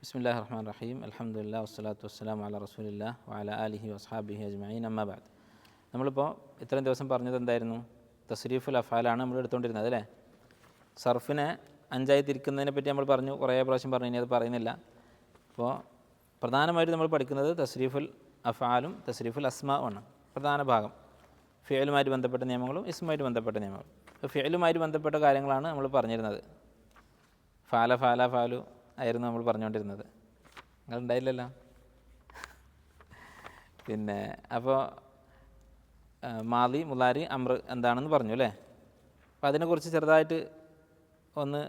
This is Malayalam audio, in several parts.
ബിസ്മില്ലാഹിർ റഹ്മാനിർ റഹീം അൽഹംദുലില്ലാഹി വസ്സലാത്തു വസ്സലാമു അലാ റസൂലില്ലാഹി വഅലാ ആലിഹി വസ്ഹാബിഹി അജ്മഈൻ അമ്മാ ബഅദ്. നമ്മളിപ്പോൾ ഇത്രയും ദിവസം പറഞ്ഞത് എന്തായിരുന്നു? തസ്രീഫുൽ അഫ്ആലാണ് നമ്മൾ എടുത്തുകൊണ്ടിരുന്നത് അല്ലേ. സർഫിനെ അഞ്ചായി തിരിക്കുന്നതിനെ പറ്റി നമ്മൾ പറഞ്ഞു, കുറേ പ്രാവശ്യം പറഞ്ഞു, ഇനി അത് പറയുന്നില്ല. അപ്പോൾ പ്രധാനമായിട്ട് നമ്മൾ പഠിക്കുന്നത് തസ്രീഫുൽ അഫ്ആലും തസ്രീഫുൽ അസ്മാഉമാണ് പ്രധാന ഭാഗം. ഫിഅലുമായിട്ട് ബന്ധപ്പെട്ട നിയമങ്ങളും ഇസ്മുമായിട്ട് ബന്ധപ്പെട്ട നിയമങ്ങളും. അപ്പോൾ ഫിഅലുമായിട്ട് ബന്ധപ്പെട്ട കാര്യങ്ങളാണ് നമ്മൾ പറഞ്ഞിരുന്നത്. ഫാല ഫാല ഫാലു ആയിരുന്നു നമ്മൾ പറഞ്ഞുകൊണ്ടിരുന്നത്. നിങ്ങളുണ്ടായില്ലല്ലോ. പിന്നെ അപ്പോൾ മാദി മുലാരി അമ്ര എന്താണെന്ന് പറഞ്ഞു അല്ലേ. അപ്പോൾ അതിനെക്കുറിച്ച് ചെറുതായിട്ട് ഒന്ന്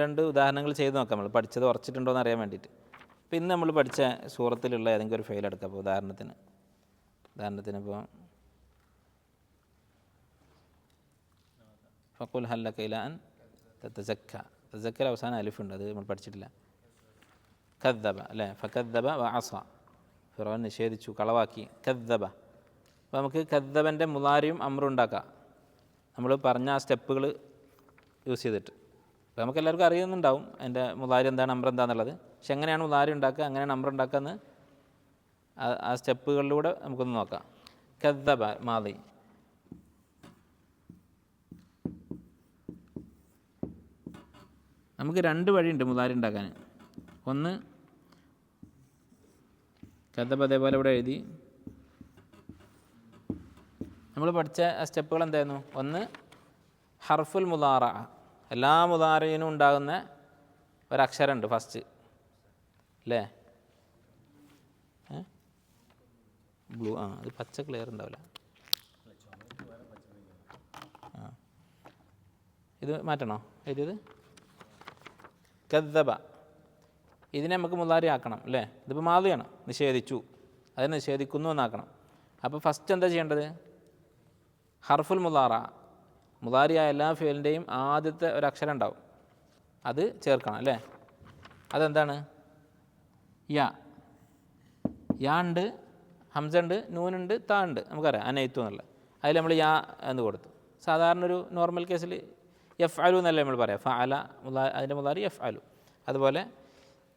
രണ്ട് ഉദാഹരണങ്ങൾ ചെയ്ത് നോക്കാം. നമ്മൾ പഠിച്ചത് ഉറച്ചിട്ടുണ്ടോ എന്ന് അറിയാൻ വേണ്ടിയിട്ട്. അപ്പോൾ ഇന്ന് നമ്മൾ പഠിച്ച സൂറത്തിലുള്ള ഏതെങ്കിലും ഒരു ഫെയിൽ എടുക്കാം. അപ്പോൾ ഉദാഹരണത്തിന് ഇപ്പോൾ ഫഖുൽ ഹൽ ലക ഇലാ അൻ തതസക്ക. തസക്കൽ അവസാനം അലിഫുണ്ട്, അത് നമ്മൾ പഠിച്ചിട്ടില്ല. കദ്ദബ അല്ലേ, ഫകദ്ദബ വഅസ. ഫിറഔൻ നിഷേധിച്ചു, കളവാക്കി. കദ്ദബ. അപ്പോൾ നമുക്ക് കദ്ദബൻ്റെ മുലാരിയും അമ്രും ഉണ്ടാക്കാം, നമ്മൾ പറഞ്ഞ ആ സ്റ്റെപ്പുകൾ യൂസ് ചെയ്തിട്ട്. അപ്പോൾ നമുക്ക് എല്ലാവർക്കും അറിയുന്നുണ്ടാവും അതിൻ്റെ മുലാരി എന്താണ് അമ്ര എന്താണെന്നുള്ളത്. പക്ഷെ എങ്ങനെയാണ് മുലാരി ഉണ്ടാക്കുക, എങ്ങനെയാണ് അമ്ര ഉണ്ടാക്കുക എന്ന് ആ സ്റ്റെപ്പുകളിലൂടെ നമുക്കൊന്ന് നോക്കാം. കദ്ദബ മാദി. നമുക്ക് രണ്ട് വഴിയുണ്ട് മുലാരി ഉണ്ടാക്കാൻ. ഒന്ന് കദ്ദബ അതേപോലെ ഇവിടെ എഴുതി. നമ്മൾ പഠിച്ച സ്റ്റെപ്പുകൾ എന്തായിരുന്നു? ഒന്ന് ഹർഫുൽ മുലാറ, എല്ലാ മുലാറിനും ഉണ്ടാകുന്ന ഒരക്ഷരമുണ്ട് ഫസ്റ്റ് അല്ലേ. ബ്ലൂ, അത് പച്ച ക്ലിയർ ഉണ്ടാവില്ല. ഇത് മാറ്റണോ എഴുതിയത്? കദ്ദബ. ഇതിനെ നമുക്ക് മുലാരി ആക്കണം അല്ലേ. ഇതിപ്പോൾ മാദിയാണ്, നിഷേധിച്ചു, അതിനെ നിഷേധിക്കുന്നു എന്നാക്കണം. അപ്പോൾ ഫസ്റ്റ് എന്താ ചെയ്യേണ്ടത്? ഹർഫുൽ മുലാറ, മുലാരിയായ എല്ലാ ഫിയലിൻ്റെയും ആദ്യത്തെ ഒരു അക്ഷരം ഉണ്ടാവും, അത് ചേർക്കണം അല്ലേ. അതെന്താണ്? യാ. യാ ഉണ്ട്, ഹംസ ഉണ്ട്, നൂനുണ്ട്, താ ഉണ്ട്, നമുക്കറിയാം അനയിത്തു എന്നുള്ള. അതിൽ നമ്മൾ യാ എന്ന് കൊടുത്തു. സാധാരണ ഒരു നോർമൽ കേസിൽ എഫ് അലു എന്നല്ലേ നമ്മൾ പറയാം. ഫഅല അതിൻ്റെ മുലാരി എഫ് അലു. അതുപോലെ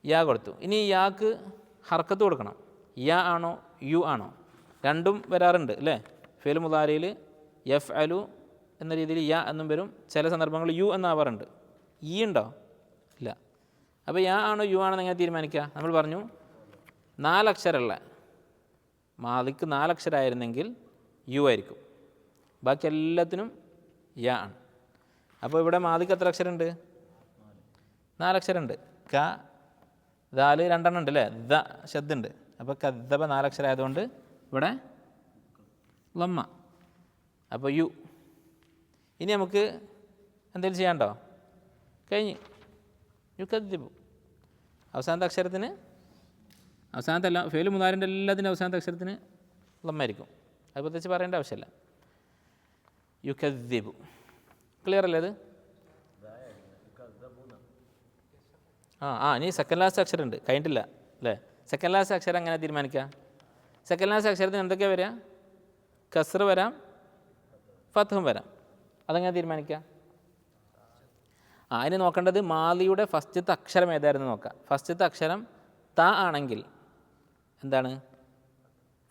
യാ കൊടുത്തു. ഇനി യാക്ക് ഹർക്കത്ത് കൊടുക്കണം. യാ ആണോ യു ആണോ? രണ്ടും വരാറുണ്ട് അല്ലേ. ഫിഅൽ മുലാരിയിൽ എഫ് അലു എന്ന രീതിയിൽ യാ എന്നും വരും, ചില സന്ദർഭങ്ങളിൽ യു എന്നാവാറുണ്ട്. ഈ ഉണ്ടോ? ഇല്ല. അപ്പോൾ യാ ആണോ യു ആണോ എങ്ങനെ തീരുമാനിക്കുക? നമ്മൾ പറഞ്ഞു 4 അക്ഷരമുള്ള മാദിക്ക് 4 അക്ഷരമായിരുന്നെങ്കിൽ യു ആയിരിക്കും, ബാക്കി എല്ലാത്തിനും യാ ആണ്. അപ്പോൾ ഇവിടെ മാദിക്ക് എത്ര അക്ഷരമുണ്ട്? 4 അക്ഷരമുണ്ട്. ക ദാല് 2 എണ്ണം ഉണ്ട് അല്ലേ. ദ ശബ്ദുണ്ട്. അപ്പോൾ കദ്ദബ 4 അക്ഷരം ആയതുകൊണ്ട് ഇവിടെ ലമ്മ. അപ്പോൾ യു. ഇനി നമുക്ക് എന്തെങ്കിലും ചെയ്യാണ്ടോ? കഴിഞ്ഞ്. യു കദ്ദിബു. അവസാനത്തെ അക്ഷരത്തിന്, അവസാനത്തെ എല്ലാ ഫെയിൽ മുലാരിൻ്റെ എല്ലാത്തിൻ്റെ അവസാനത്തെ അക്ഷരത്തിന് ലമ്മായിരിക്കും. അത് പ്രത്യേകിച്ച് പറയേണ്ട ആവശ്യമില്ല. യു കദ്ദിബു. ക്ലിയർ അല്ലേ അത്? ഇനി സെക്കൻഡ് ലാസ്റ്റ് അക്ഷരം ഉണ്ട്, കഴിഞ്ഞിട്ടില്ല അല്ലേ. സെക്കൻഡ് ലാസ്റ്റ് അക്ഷരം എങ്ങനെ തീരുമാനിക്കുക? സെക്കൻഡ് ലാസ്റ്റ് അക്ഷരത്തിന് എന്തൊക്കെയാണ് വരിക? കസ്ർ വരാം, ഫത്ഹും വരാം. അതെങ്ങനെ തീരുമാനിക്കുക? അതിന് നോക്കേണ്ടത് മാദിയുടെ ഫസ്റ്റത്തെ അക്ഷരം ഏതായിരുന്നു നോക്കാം. ഫസ്റ്റത്തെ അക്ഷരം ത ആണെങ്കിൽ എന്താണ്?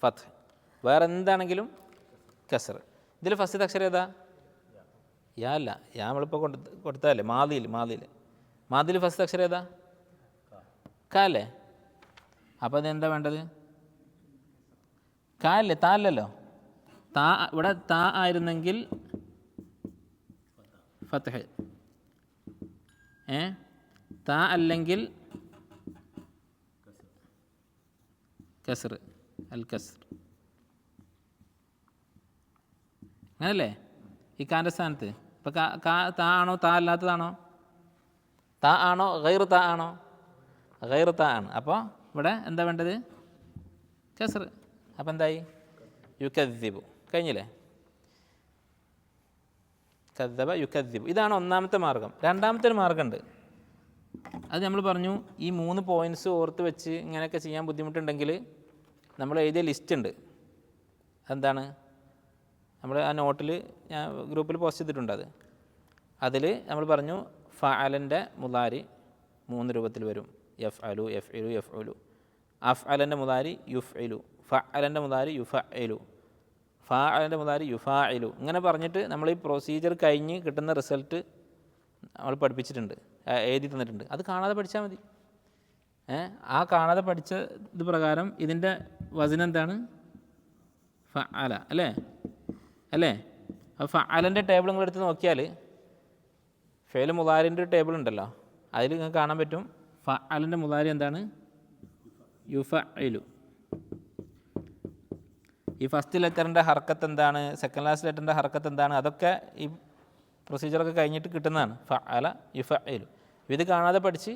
ഫത്ഹ്. വേറെ എന്താണെങ്കിലും കസ്ർ. ഇതിൽ ഫസ്റ്റത്തെ അക്ഷരം ഏതാ? യാ അല്ല, യാ നമ്മളിപ്പോൾ കൊടുത്തതല്ലേ. മാദിയിൽ ഫസ്റ്റ് അക്ഷരം ഏതാ? ക അല്ലേ. അപ്പോൾ അതെന്താ വേണ്ടത്? ക അല്ലേ, താ അല്ലല്ലോ. താ ഇവിടെ താ ആയിരുന്നെങ്കിൽ ഫത്ഹ്, താ അല്ലെങ്കിൽ കസ്ർ, അൽ കസ്ർ. അങ്ങനല്ലേ ഈ കാൻ്റെ സ്ഥാനത്ത്. ഇപ്പം താ ആണോ താ അല്ലാത്തതാണോ? താ ആണോ ഗൈർ താ ആണോ? ഗൈർ താ ആണ്. അപ്പോൾ ഇവിടെ എന്താ വേണ്ടത്? കസ്ർ. അപ്പോൾ എന്തായി? യുകദ്ദിബു. കഴിഞ്ഞില്ലേ. കദ്ദബ യുകദ്ദിബു. ഇതാണ് ഒന്നാമത്തെ മാർഗം. രണ്ടാമത്തെ ഒരു മാർഗമുണ്ട്. അത് നമ്മൾ പറഞ്ഞു, ഈ 3 പോയിൻറ്റ്സ് ഓർത്ത് വെച്ച് ഇങ്ങനെയൊക്കെ ചെയ്യാൻ ബുദ്ധിമുട്ടുണ്ടെങ്കിൽ നമ്മൾ എഴുതിയ ലിസ്റ്റ് ഉണ്ട്. എന്താണ്? നമ്മൾ ആ നോട്ടിൽ ഞാൻ ഗ്രൂപ്പിൽ പോസ്റ്റ് ചെയ്തിട്ടുണ്ട്. അതിൽ നമ്മൾ പറഞ്ഞു ഫഅലൻ്റെ മുലാരി 3 രൂപത്തിൽ വരും. യഫ്അലു യഫ്ഇലു യഫ്ഉലു. അഫ്അലൻ്റെ മുതാരി യുഫ്ഇലു, ഫഅലൻ്റെ മുതാരി യുഫഇലു, ഫാഅലൻ്റെ മുതാരി യുഫാഇലു. ഇങ്ങനെ പറഞ്ഞിട്ട് നമ്മൾ ഈ പ്രൊസീജിയർ കഴിഞ്ഞ് കിട്ടുന്ന റിസൾട്ട് നമ്മൾ പഠിപ്പിച്ചിട്ടുണ്ട്, എഴുതി തന്നിട്ടുണ്ട്. അത് കാണാതെ പഠിച്ചാൽ മതി. ആ കാണാതെ പഠിച്ച ഇത് പ്രകാരം ഇതിൻ്റെ വസനം എന്താണ്? ഫഅല അല്ലേ അല്ലേ? അപ്പോൾ ഫഅലൻ്റെ ടേബിൾ നിങ്ങൾ എടുത്ത് നോക്കിയാൽ ഫെയിൽ മുതാരിൻ്റെ ടേബിൾ ഉണ്ടല്ലോ, അതിൽ നിങ്ങൾക്ക് കാണാൻ പറ്റും ഫഅലൻ്റെ മുതാരി എന്താണ്? യുഫഇലു. ഈ ഫസ്റ്റ് ലെറ്ററിൻ്റെ ഹർക്കത്ത് എന്താണ്, സെക്കൻഡ് ലാസ്റ്റ് ലെറ്ററിൻ്റെ ഹർക്കത്ത് എന്താണ്, അതൊക്കെ ഈ പ്രൊസീജിയറൊക്കെ കഴിഞ്ഞിട്ട് കിട്ടുന്നതാണ്. ഫഅല യുഫഇലു. ഇത് കാണാതെ പഠിച്ച്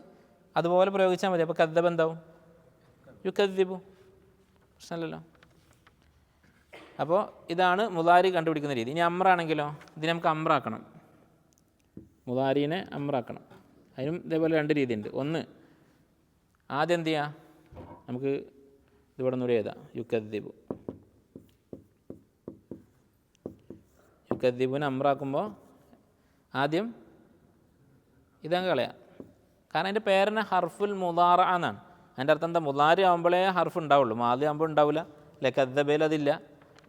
അതുപോലെ പ്രയോഗിച്ചാൽ മതി. അപ്പോൾ കദ്ദബ എന്താവും? യുകദ്ദിബു. പ്രശ്നമല്ലല്ലോ. അപ്പോൾ ഇതാണ് മുതാരി കണ്ടുപിടിക്കുന്ന രീതി. ഇനി അമ്രാണെങ്കിലോ, ഇതിനെ നമുക്ക് അമ്രാക്കണം, മുതാരീനെ അമ്രാക്കണം. അതിനും ഇതേപോലെ രണ്ട് രീതിയുണ്ട്. ഒന്ന്, ആദ്യം എന്ത് ചെയ്യുക, നമുക്ക് ഇതിവിടെ ഒന്നുകൂടി എഴുതാം. യുകദ്ദിബു. യുകദ്ദിബുവിനെ അമ്രാക്കുമ്പോൾ ആദ്യം ഇതങ്ങ് കളയാം. കാരണം അതിൻ്റെ പേരിനെ ഹർഫുൽ മുതാറ എന്നാണ്. അതിൻ്റെ അർത്ഥം എന്താ? മുതാരി ആകുമ്പോഴേ ഹർഫ് ഉണ്ടാവുള്ളൂ, മാദി ആകുമ്പോൾ ഉണ്ടാവില്ല. അല്ലെ കദ്ദബയിൽ അതില്ല.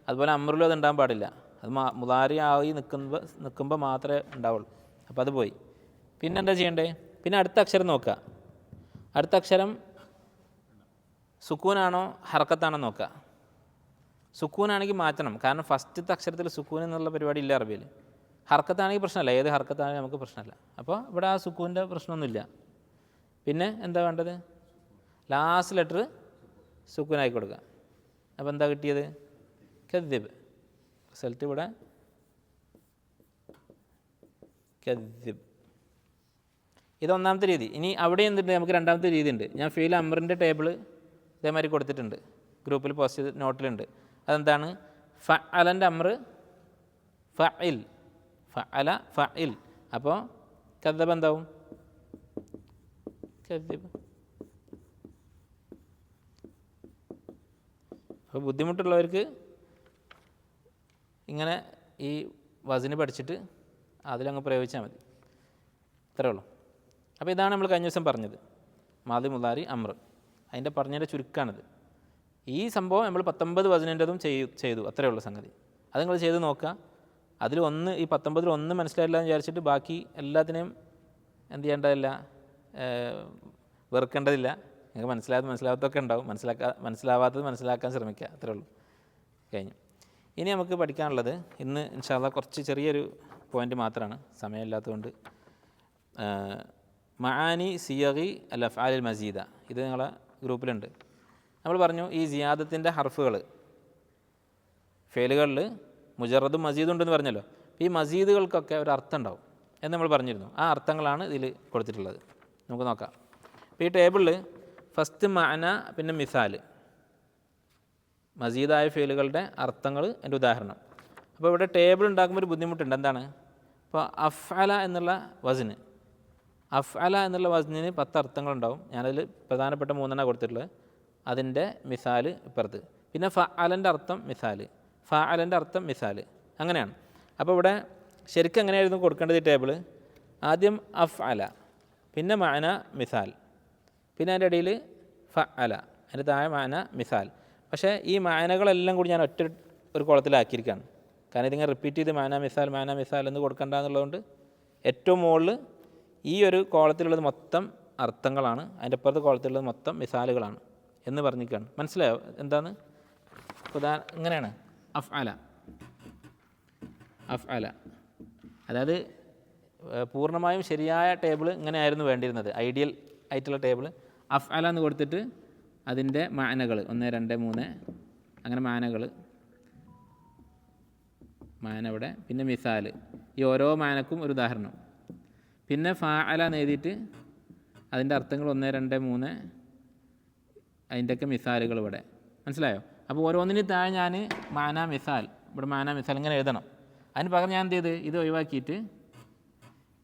അതുപോലെ അമ്രിലും അത് ഉണ്ടാകാൻ പാടില്ല. അത് മുതാരി ആയി നിൽക്കുമ്പോൾ മാത്രമേ ഉണ്ടാവുള്ളൂ. അപ്പോൾ അത് പോയി. പിന്നെ എന്താ ചെയ്യണ്ടേ? പിന്നെ അടുത്ത അക്ഷരം നോക്കുക. അടുത്ത അക്ഷരം സുക്കൂനാണോ ഹർക്കത്താണോ നോക്കുക. സുക്കൂനാണെങ്കിൽ മാറ്റണം, കാരണം ഫസ്റ്റത്തെ അക്ഷരത്തിൽ സുക്കൂൻ എന്നുള്ള പരിപാടി ഇല്ല അറബിയിൽ. ഹർക്കത്താണെങ്കിൽ പ്രശ്നമല്ല, ഏത് ഹർക്കത്താണെങ്കിൽ നമുക്ക് പ്രശ്നമല്ല. അപ്പോൾ ഇവിടെ ആ സുക്കൂൻ്റെ പ്രശ്നമൊന്നുമില്ല. പിന്നെ എന്താ വേണ്ടത്? ലാസ്റ്റ് ലെറ്റർ സുക്കൂനാക്കി കൊടുക്കുക. അപ്പോൾ എന്താ കിട്ടിയത്? കദ്ദിബ്. റിസൾട്ട് ഇവിടെ കദ്ദിബ്. ഇത് ഒന്നാമത്തെ രീതി. ഇനി അവിടെ എന്തുണ്ട്? നമുക്ക് രണ്ടാമത്തെ രീതി ഉണ്ട്. ഞാൻ ഫെയിൽ അമറിൻ്റെ ടേബിൾ ഇതേമാതിരി കൊടുത്തിട്ടുണ്ട്, ഗ്രൂപ്പിൽ പോസ്റ്റ് ചെയ്ത് നോട്ടിലുണ്ട്. അതെന്താണ്? ഫഅലൻ്റെ അമർ ഫഇൽ, ഫഅല ഫഇൽ. അപ്പോൾ കദ്ദബ എന്താവും? കദ്ദിബ്. അപ്പോൾ ബുദ്ധിമുട്ടുള്ളവർക്ക് ഇങ്ങനെ ഈ വസന് പഠിച്ചിട്ട് അതിലങ്ങ് പ്രയോഗിച്ചാൽ മതി. ഇത്രയേ ഉള്ളൂ. അപ്പോൾ ഇതാണ് നമ്മൾ കഴിഞ്ഞ ദിവസം പറഞ്ഞത്, മാദി മുതാരി അമ്ര. അതിൻ്റെ പറഞ്ഞതിൻ്റെ ചുരുക്കമാണിത്. ഈ സംഭവം നമ്മൾ 19 വസനിൻ്റെതും ചെയ്തു. അത്രയേ ഉള്ളൂ സംഗതി. അത് നിങ്ങൾ ചെയ്ത് നോക്കുക. അതിൽ ഒന്ന്, ഈ 19 ഒന്ന് മനസ്സിലായില്ല എന്ന് വിചാരിച്ചിട്ട് ബാക്കി എല്ലാത്തിനെയും എന്ത് ചെയ്യേണ്ടതില്ല, വെറുക്കേണ്ടതില്ല. നിങ്ങൾക്ക് മനസ്സിലാവാത്തതൊക്കെ ഉണ്ടാവും. മനസ്സിലാവാത്തത് മനസ്സിലാക്കാൻ ശ്രമിക്കുക. അത്രേ ഉള്ളൂ. കഴിഞ്ഞു. ഇനി നമുക്ക് പഠിക്കാനുള്ളത് ഇന്ന് ഇൻഷാ അല്ലാഹ് കുറച്ച് ചെറിയൊരു പോയിൻ്റ് മാത്രമാണ്, സമയമില്ലാത്തതുകൊണ്ട്. മആനി സിയഗി അൽ അഫ്ആലിൽ മസീദ, ഇത് നിങ്ങളെ ഗ്രൂപ്പിലുണ്ട്. നമ്മൾ പറഞ്ഞു ഈ സിയാദത്തിൻ്റെ ഹർഫുകൾ ഫേലുകളിൽ മുജറദും മസീദും ഉണ്ടെന്ന് പറഞ്ഞല്ലോ. ഈ മസീദുകൾക്കൊക്കെ ഒരു അർത്ഥം ഉണ്ടാവും എന്ന് നമ്മൾ പറഞ്ഞിരുന്നു. ആ അർത്ഥങ്ങളാണ് ഇതിൽ കൊടുത്തിട്ടുള്ളത്. നമുക്ക് നോക്കാം. അപ്പോൾ ഈ ടേബിളിൽ ഫസ്റ്റ് മഅന, പിന്നെ മിസാൽ, മസീദായ ഫേലുകളുടെ അർത്ഥങ്ങൾ എൻ്റെ ഉദാഹരണം. അപ്പോൾ ഇവിടെ ടേബിൾ ഉണ്ടാക്കുമ്പോൾ ഒരു ബുദ്ധിമുട്ടുണ്ട്. എന്താണ്? ഇപ്പോൾ അഫ്അല എന്നുള്ള വസ്ന്, അഫ്അല എന്നുള്ള വസ്നിന് 10 അർത്ഥങ്ങളുണ്ടാവും. ഞാനതിൽ പ്രധാനപ്പെട്ട 3 കൊടുത്തിട്ടുള്ളത്. അതിൻ്റെ മിസാൽ ഇപ്പുറത്ത്. പിന്നെ ഫഅലൻ്റെ അർത്ഥം മിസാൽ, ഫഅലൻ്റെ അർത്ഥം മിസാൽ, അങ്ങനെയാണ്. അപ്പോൾ ഇവിടെ ശരിക്കും എങ്ങനെയായിരുന്നു കൊടുക്കേണ്ടത് ഈ ടേബിൾ? ആദ്യം അഫ്അല, പിന്നെ മഅന മിസാൽ, പിന്നെ അതിൻ്റെ ഇടയിൽ ഫഅല, അതിൻ്റെ താഴെ മഅന മിസാൽ. പക്ഷേ ഈ മഅനകളെല്ലാം കൂടി ഞാൻ ഒറ്റ ഒരു കുളത്തിലാക്കിയിരിക്കുകയാണ്. കാരണം ഇതിങ്ങനെ റിപ്പീറ്റ് ചെയ്ത് മഅന മിസാൽ എന്ന് കൊടുക്കണ്ട എന്നുള്ളതുകൊണ്ട് ഏറ്റവും മുകളിൽ ഈ ഒരു കോളത്തിലുള്ളത് മൊത്തം അർത്ഥങ്ങളാണ്, അതിൻ്റെ അപ്പുറത്തെ കോളത്തിലുള്ളത് മൊത്തം മിസാലുകളാണ് എന്ന് പറഞ്ഞിരിക്കുകയാണ്. മനസ്സിലായോ എന്താണ്? ഇങ്ങനെയാണ് അഫ്അല. അഫ്അല അതായത് പൂർണ്ണമായും ശരിയായ ടേബിൾ ഇങ്ങനെയായിരുന്നു വേണ്ടിയിരുന്നത്, ഐഡിയൽ ആയിട്ടുള്ള ടേബിൾ. അഫ്അല എന്ന് കൊടുത്തിട്ട് അതിൻ്റെ മാനകൾ 1 2 3 അങ്ങനെ മാന ഇവിടെ, പിന്നെ മിസാൽ, ഈ ഓരോ മാനക്കും ഒരു ഉദാഹരണം. പിന്നെ ഫഅല എന്ന് എഴുതിയിട്ട് അതിൻ്റെ അർത്ഥങ്ങൾ 1 2 3 അതിൻ്റെയൊക്കെ മിസാലുകൾ ഇവിടെ. മനസ്സിലായോ? അപ്പോൾ ഓരോന്നിനും താഴെ ഞാൻ മാന മിസാൽ, ഇവിടെ മാന മിസാൽ ഇങ്ങനെ എഴുതണം. അതിന് പകരം ഞാൻ എന്ത് ചെയ്ത് ഇത് ഒഴിവാക്കിയിട്ട്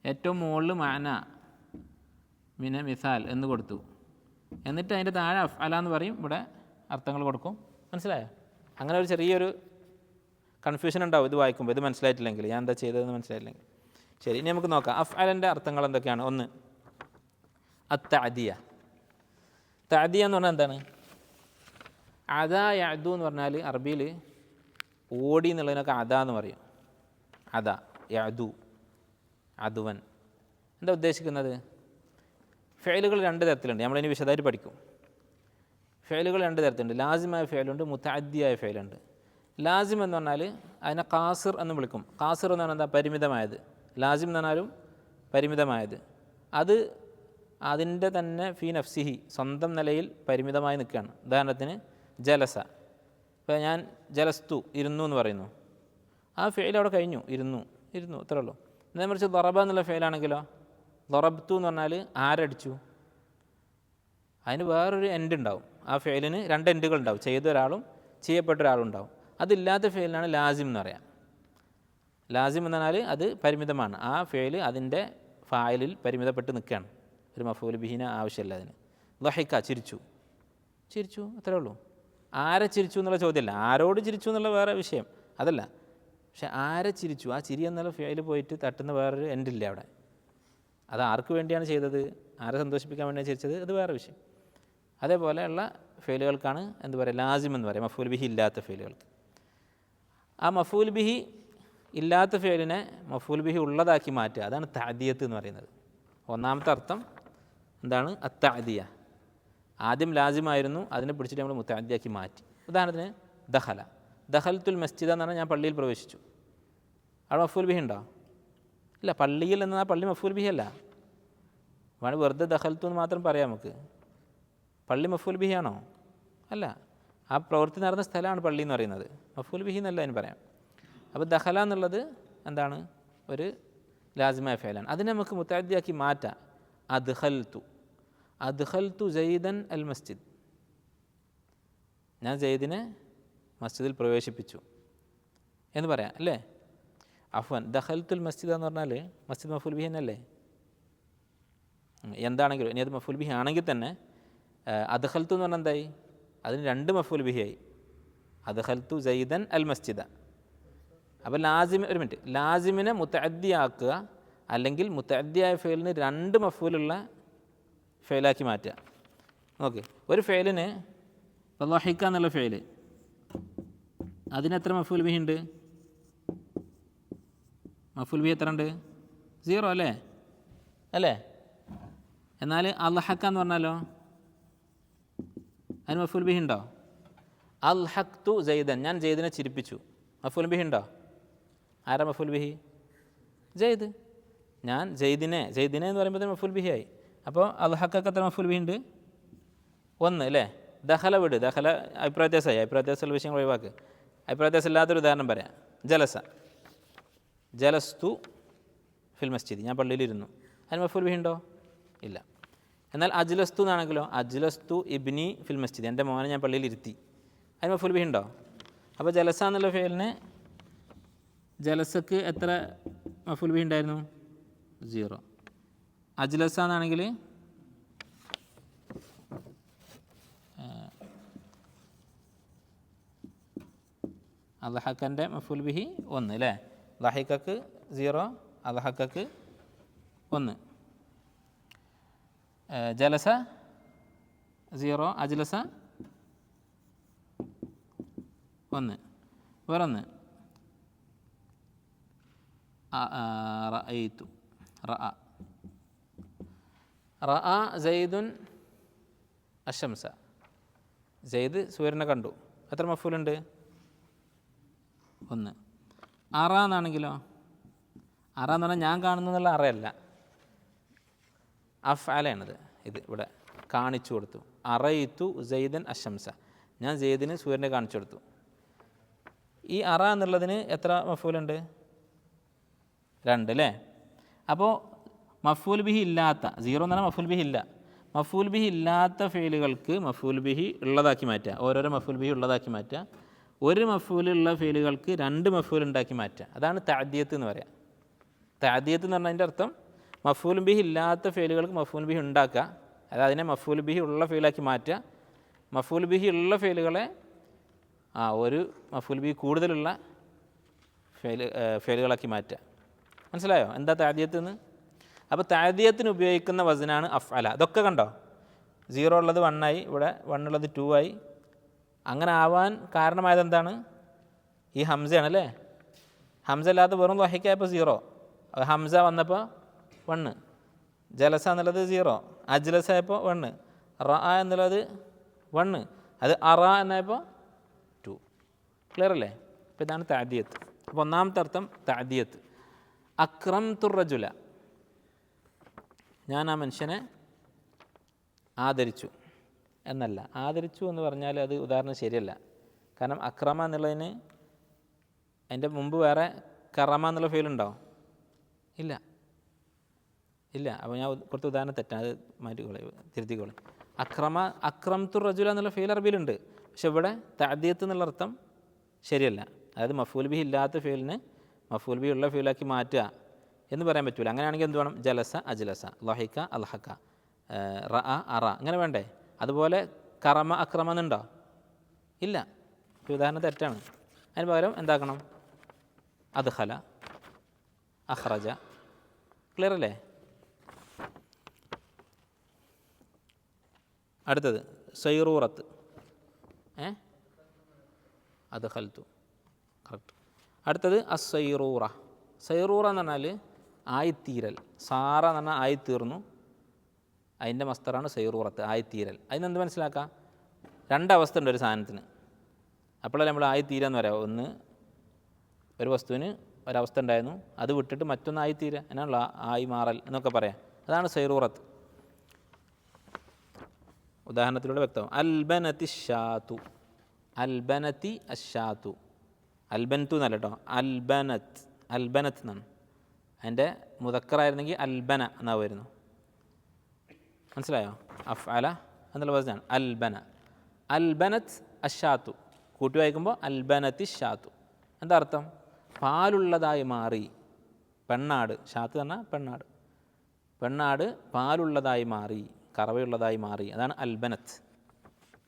ഏറ്റവും മുകളിൽ മാന പിന്നെ മിസാൽ എന്ന് കൊടുത്തു. എന്നിട്ട് അതിൻ്റെ താഴെ അഫ്അല എന്ന് പറയും, ഇവിടെ അർത്ഥങ്ങൾ കൊടുക്കും. മനസ്സിലായോ? അങ്ങനെ ഒരു ചെറിയൊരു കൺഫ്യൂഷൻ ഉണ്ടാവും ഇത് വായിക്കുമ്പോൾ, ഇത് മനസ്സിലായിട്ടില്ലെങ്കിൽ, ഞാൻ എന്താ ചെയ്തതെന്ന് മനസ്സിലായിട്ടില്ലെങ്കിൽ. ശരി, ഇനി നമുക്ക് നോക്കാം അഫ്അലിൻ്റെ അർത്ഥങ്ങൾ എന്തൊക്കെയാണ്. 1 അത്തഅദിയ, തഅദിയ എന്ന് പറഞ്ഞാൽ എന്താണ്? അദാ യഅദു എന്ന് പറഞ്ഞാൽ അറബിയിൽ ഓടി എന്നുള്ളതിനൊക്കെ അദാ എന്ന് പറയും. അദാ യഅദു അദുവൻ. എന്താ ഉദ്ദേശിക്കുന്നത്? ഫെയിലുകൾ രണ്ട് തരത്തിലുണ്ട്, നമ്മളിനി വിശദമായിട്ട് പഠിക്കും. ഫെയിലുകൾ രണ്ട് തരത്തിലുണ്ട്. ലാസിമായ ഫെയിലുണ്ട്, മുതഅദ്ദിയായ ഫെയിലുണ്ട്. ലാസിം എന്ന് പറഞ്ഞാൽ അതിനെ ഖാസിർ എന്ന് വിളിക്കും. ഖാസിർ എന്ന് പറഞ്ഞാൽ എന്താ? പരിമിതമായത്. ലാസിം എന്ന് പറഞ്ഞാലും പരിമിതമായത്. അത് അതിൻ്റെ തന്നെ ഫീ നഫ്സിഹി സ്വന്തം നിലയിൽ പരിമിതമായി നിൽക്കുകയാണ്. ഉദാഹരണത്തിന് ജലസ. ഇപ്പോൾ ഞാൻ ജലസ്തു ഇരുന്നു എന്ന് പറയുന്നു, ആ ഫെയിൽ അവിടെ കഴിഞ്ഞു, ഇരുന്നു അത്രേ ഉള്ളൂ. നേരെ മറിച്ച് ദറബ എന്നുള്ള ഫെയിലാണെങ്കിലോ, ദറബ്തു എന്ന് പറഞ്ഞാൽ ആരടിച്ചു, അതിന് വേറൊരു എൻഡ് ഉണ്ടാവും. ആ ഫെയിലിന് രണ്ട് എൻഡുകൾ ഉണ്ടാവും, ചെയ്ത ഒരാളും ചെയ്യപ്പെട്ട ഒരാളും ഉണ്ടാവും. അതില്ലാത്ത ഫെയിലിനാണ് ലാസിം എന്ന് പറയാം. ലാസിം എന്ന് പറഞ്ഞാൽ അത് പരിമിതമാണ്. ആ ഫെയിൽ അതിൻ്റെ ഫായിലിൽ പരിമിതപ്പെട്ട് നിൽക്കുകയാണ്, ഒരു മഫൂൽ ബിഹിന് ആവശ്യമില്ല അതിന്. ലഹിക്ക ചിരിച്ചു അത്രേ ഉള്ളൂ. ആരെ ചിരിച്ചു എന്നുള്ള ചോദ്യമല്ല, ആരോട് ചിരിച്ചു എന്നുള്ള വേറെ വിഷയം, അതല്ല. പക്ഷെ ആരെ ചിരിച്ചു, ആ ചിരി എന്നുള്ള ഫെയിൽ പോയിട്ട് തട്ടുന്ന വേറൊരു എൻഡില്ല അവിടെ. അത് ആർക്ക് വേണ്ടിയാണ് ചെയ്തത്, ആരെ സന്തോഷിപ്പിക്കാൻ വേണ്ടിയാണ് ചിരിച്ചത്, അത് വേറെ വിഷയം. അതേപോലെയുള്ള ഫെയിലുകൾക്കാണ് എന്ത് പറയുക, ലാസിം എന്ന് പറയുക, മഫൂൽ ബിഹി ഇല്ലാത്ത ഫെയിലുകൾക്ക്. ആ മഫൂൽ ബിഹി ഇല്ലാത്ത ഫെയിലിനെ മഫൂൽ ബിഹി ഉള്ളതാക്കി മാറ്റുക, അതാണ് തഅദിയത്ത് എന്ന് പറയുന്നത്. ഒന്നാമത്തെ അർത്ഥം എന്താണ്? അത്തഅദിയ. ആദ്യം ലാസിമായിരുന്നു, അതിനെ പിടിച്ചിട്ട് നമ്മൾ മുത്തഅദ്ദിയാക്കി മാറ്റി. ഉദാഹരണത്തിന് ദഖൽത്തുൽ മസ്ജിദ് എന്ന് പറഞ്ഞാൽ ഞാൻ പള്ളിയിൽ പ്രവേശിച്ചു. അവിടെ മഫൂൽ ബിഹി ഉണ്ടോ? ഇല്ല. പള്ളിയിൽ എന്നാൽ പള്ളി മഫൂൽ ബിഹി അല്ല. വേണമെങ്കിൽ വെറുതെ ദഖൽത്തു എന്ന് മാത്രം പറയാം നമുക്ക്. പള്ളി മഫൂൽ ബിഹി ആണോ? അല്ല. ആ പ്രവൃത്തി നടന്ന സ്ഥലമാണ് പള്ളി എന്ന് പറയുന്നത്, മഫൂൽ ബിഹി എന്നല്ല അതിന് പറയാം. അപ്പോൾ ദഖല എന്നുള്ളത് എന്താണ്? ഒരു ലാസിമായ ഫെയിലാണ്. അതിനെ നമുക്ക് മുത്തഅദ്ദിയാക്കി മാറ്റാം. അദ്ഖൽതു സൈദൻ അൽ മസ്ജിദ്, ഞാൻ സൈദിനെ മസ്ജിദിൽ പ്രവേശിപ്പിച്ചു എന്ന് പറയാം അല്ലേ? അഫ്വൻ ദഖൽത്തുൽ മസ്ജിദ് എന്ന് പറഞ്ഞാൽ മസ്ജിദ് മഫൂൽ ബിഹി എന്നല്ലേ? എന്താണെങ്കിലും ഇനി അത് മഫൂൽ ബിഹി ആണെങ്കിൽ തന്നെ അദ്ഖൽതു എന്ന് പറഞ്ഞാൽ എന്തായി? അതിന് രണ്ട് മഫൂൽ ബിഹിയായി. അദ്ഖൽതു സൈദൻ അൽ മസ്ജിദ. അപ്പോൾ ലാസിമിനെ മുത്തഅദ്ദിയാക്കുക, അല്ലെങ്കിൽ മുത്തഅദ്ദിയായ ഫെയിലിന് രണ്ട് മഫൂലുള്ള ഫെയിലാക്കി മാറ്റുക. ഓക്കെ, ഒരു ഫെയിലിന് ലഹിക്ക എന്നുള്ള ഫെയിൽ, അതിനെത്ര മഫൂൽ ബിഹി ഉണ്ട്? മഫൂൽ ബിഹി എത്ര ഉണ്ട്? 0 അല്ലേ? എന്നാൽ അൽഹക്ക എന്ന് പറഞ്ഞാലോ, അതിന് മഫൂൽ ബിഹി ഉണ്ടോ? അൽഹക്തു സൈദൻ, ഞാൻ ജയ്ദിനെ ചിരിപ്പിച്ചു. മഫൂൽ ബിഹി ഉണ്ടോ? ആരാ മഫൂൽ ബിഹി? ജയ്ദ്. ഞാൻ ജയ്ദിനെ എന്ന് പറയുമ്പോൾ മഫൂൽ ബിഹി ആയി. അപ്പോൾ അൽഹക്കക്ക് എത്ര മഫൂൽ ബിഹി ഉണ്ട്? 1 അല്ലേ? ദഖല വിട്, ദഖല അഭിപ്രായത്യാസമായി. അഭിപ്രായത്യാസമുള്ള വിഷയങ്ങൾ ഒഴിവാക്ക്. അഭിപ്രായത്യാസം ഇല്ലാത്തൊരു ഉദാഹരണം പറയാം. ജലസ്തു ഫിൽ മസ്ജിദ്, ഞാൻ പള്ളിയിലിരുന്നു. അതിന് മഫൂൽ ബിഹി ഉണ്ടോ? ഇല്ല. എന്നാൽ അജ്ലസ്തു എന്നാണെങ്കിലോ, അജ്ലസ്തു ഇബ്നി ഫിൽ മസ്ജിദ്, എൻ്റെ മോനെ ഞാൻ പള്ളിയിൽ ഇരുത്തി. അതിന് മഫൂൽ ബിഹി ഉണ്ടോ? അപ്പോൾ ജലസ എന്നുള്ള ഫെയിലിന് ജലസക്ക് എത്ര മഫൂൽ ബിഹി ഉണ്ടായിരുന്നു? 0. അജ്ലസ എന്നാണെങ്കിൽ അൽഹക്കൻ്റെ മഫൂൽ ബിഹി 1 അല്ലേ? ലഹിക്കക്ക് 0, അൽഹക്കക്ക് 1. ജലസ 0, അജ്ലസ 1. വേറൊന്ന് റഅയ്തു, റഅ സൈദുൻ അശംസ, സൈദ് സൂര്യനെ കണ്ടു. എത്ര മഫൂലുണ്ട്? 1. അറ എന്നാണെങ്കിലോ, അറ എന്ന് പറഞ്ഞാൽ ഞാൻ കാണുന്നു എന്നുള്ള അറയല്ല, അഫ്അലാണത്. ഇത് ഇവിടെ കാണിച്ചു കൊടുത്തു. അറയിത്തു സൈദൻ അശംസ, ഞാൻ സൈദിന് സൂര്യനെ കാണിച്ചു കൊടുത്തു. ഈ അറ എന്നുള്ളതിന് എത്ര മഫൂലുണ്ട്? 2 അല്ലേ? അപ്പോൾ മഫൂൽ ബിഹി ഇല്ലാത്ത 0 എന്ന് പറഞ്ഞാൽ മഫൂൽ ബിഹി ഇല്ല. മഫൂൽ ബിഹി ഇല്ലാത്ത ഫെയിലുകൾക്ക് മഫൂൽ ബിഹി ഉള്ളതാക്കി മാറ്റുക, ഓരോരോ മഫൂൽ ബിഹി ഉള്ളതാക്കി മാറ്റുക. ഒരു മഫൂലുള്ള ഫെയിലുകൾക്ക് 2 മഫൂൽ ഉണ്ടാക്കി മാറ്റുക, അതാണ് തഅദിയത്ത് എന്ന് പറയുക. തഅദിയത്ത് എന്ന് പറഞ്ഞതിൻ്റെ അർത്ഥം മഫൂൽ ബിഹി ഇല്ലാത്ത ഫെയിലുകൾക്ക് മഫൂൽ ബിഹി ഉണ്ടാക്കുക, അതായത് അതിനെ മഫൂൽ ബിഹി ഉള്ള ഫെയിലാക്കി മാറ്റുക. മഫൂൽ ബിഹി ഉള്ള ഫെയിലുകളെ ഒരു മഫൂൽ ബിഹി കൂടുതലുള്ള ഫെയിലുകളാക്കി മാറ്റുക. മനസ്സിലായോ എന്താ തഅദിയത്ത് എന്ന്? അപ്പോൾ തഅദിയത്തിന് ഉപയോഗിക്കുന്ന വസനാണ് അഫ്അല. അതൊക്കെ കണ്ടോ? 0 ഉള്ളത് 1 ആയി, ഇവിടെ 1 ഉള്ളത് 2 ആയി. അങ്ങനെ ആവാൻ കാരണമായത് എന്താണ്? ഈ ഹംസയാണ് അല്ലേ. ഹംസ അല്ലാത്ത വെറും വഹിക്കായപ്പോൾ 0, ഹംസ വന്നപ്പോൾ 1, ജലസ എന്നുള്ളത് 0, അജ്ലസ ആയപ്പോൾ 1, റ എന്നുള്ളത് 1, അത് അറ എന്നായപ്പോൾ 2. ക്ലിയർ അല്ലേ? അപ്പോൾ ഇതാണ് തഅദിയത്ത്. അപ്പോൾ ഒന്നാമത്തെ അർത്ഥം തഅദിയത്ത്. അക്രംതു റജുല, ഞാൻ ആ മനുഷ്യനെ ആദരിച്ചു എന്നല്ല. ആദരിച്ചു എന്ന് പറഞ്ഞാൽ അത് ഉദാഹരണം ശരിയല്ല. കാരണം അക്രമ എന്നുള്ളതിന് അതിൻ്റെ മുമ്പ് വേറെ കറമ എന്നുള്ള ഫീലുണ്ടോ? ഇല്ല. അപ്പോൾ ഞാൻ കുറച്ച് ഉദാഹരണം തെറ്റാണ്, അത് മാറ്റിക്കോളെ, തിരുത്തിക്കോളെ. അക്രംതു റജുല എന്നുള്ള ഫീൽ അറബിയിലുണ്ട്, പക്ഷെ ഇവിടെ തഅദിയത്ത് എന്നുള്ള അർത്ഥം ശരിയല്ല. അതായത് മഫൂൽ ബിഹി ഇല്ലാത്ത ഫീലിന് മഫൂൽ ബിഹി ഉള്ള ഫീലാക്കി മാറ്റുക എന്ന് പറയാൻ പറ്റില്ല. അങ്ങനെയാണെങ്കിൽ എന്ത് വേണം? ജലസ അജ്ലസ, ലഹിക അൽഹക, റ അറ, അങ്ങനെ വേണ്ടേ? അതുപോലെ കറമ അക്രമ എന്നുണ്ടോ? ഇല്ല. ഉദാഹരണം തെറ്റാണ്. അതിന് പകരം എന്താക്കണം? അദ്ഖല, അഖ്റജ. ക്ലിയർ അല്ലേ? അടുത്തത് സൈറൂറത്ത്. അദ്ഖൽതു, കറക്റ്റ്. അടുത്തത് അസ്സൈറൂറ. സൈറൂറ എന്ന് പറഞ്ഞാൽ ആയിത്തീരൽ. സാറ എന്ന് പറഞ്ഞാൽ ആയിത്തീർന്നു, അതിൻ്റെ മസ്തറാണ് സൈറൂറത്ത്, ആയിത്തീരൽ. അതിനെന്ത് മനസ്സിലാക്കാം? രണ്ടവസ്ഥ ഉണ്ട് ഒരു സാധനത്തിന്. അപ്പോഴല്ലേ നമ്മൾ ആയിത്തീരാന്ന് പറയാം. ഒന്ന്, ഒരു വസ്തുവിന് ഒരവസ്ഥ ഉണ്ടായിരുന്നു, അത് വിട്ടിട്ട് മറ്റൊന്ന് ആയിത്തീരുക, എന്നാണല്ലോ ആയി മാറൽ എന്നൊക്കെ പറയാം. അതാണ് സൈറൂറത്ത്. ഉദാഹരണത്തിലൂടെ വ്യക്തമാവും. അൽബനത്തി ഷാത്തു, അൽബനത്തി അഷാത്തു, അൽബൻതു എന്നല്ല കേട്ടോ, അൽബനത്ത്, അൽബനത്ത് എന്നാണ്. അതിൻ്റെ മുദക്കറായിരുന്നെങ്കിൽ അൽബന എന്നാ വരുന്നു. മനസ്സിലായോ? അഫ്അല എന്നുള്ള വസ്നാണ് അൽബന. അൽബനത്ത് അഷാത്തു കൂട്ടി വായിക്കുമ്പോൾ അൽബനത്തി ഷാത്തു. എന്താ അർത്ഥം? പാലുള്ളതായി മാറി. പെണ്ണാട്, ഷാത്ത് പറഞ്ഞാൽ പെണ്ണാട്, പെണ്ണാട് പാലുള്ളതായി മാറി, കറവയുള്ളതായി മാറി. അതാണ് അൽബനത്ത്.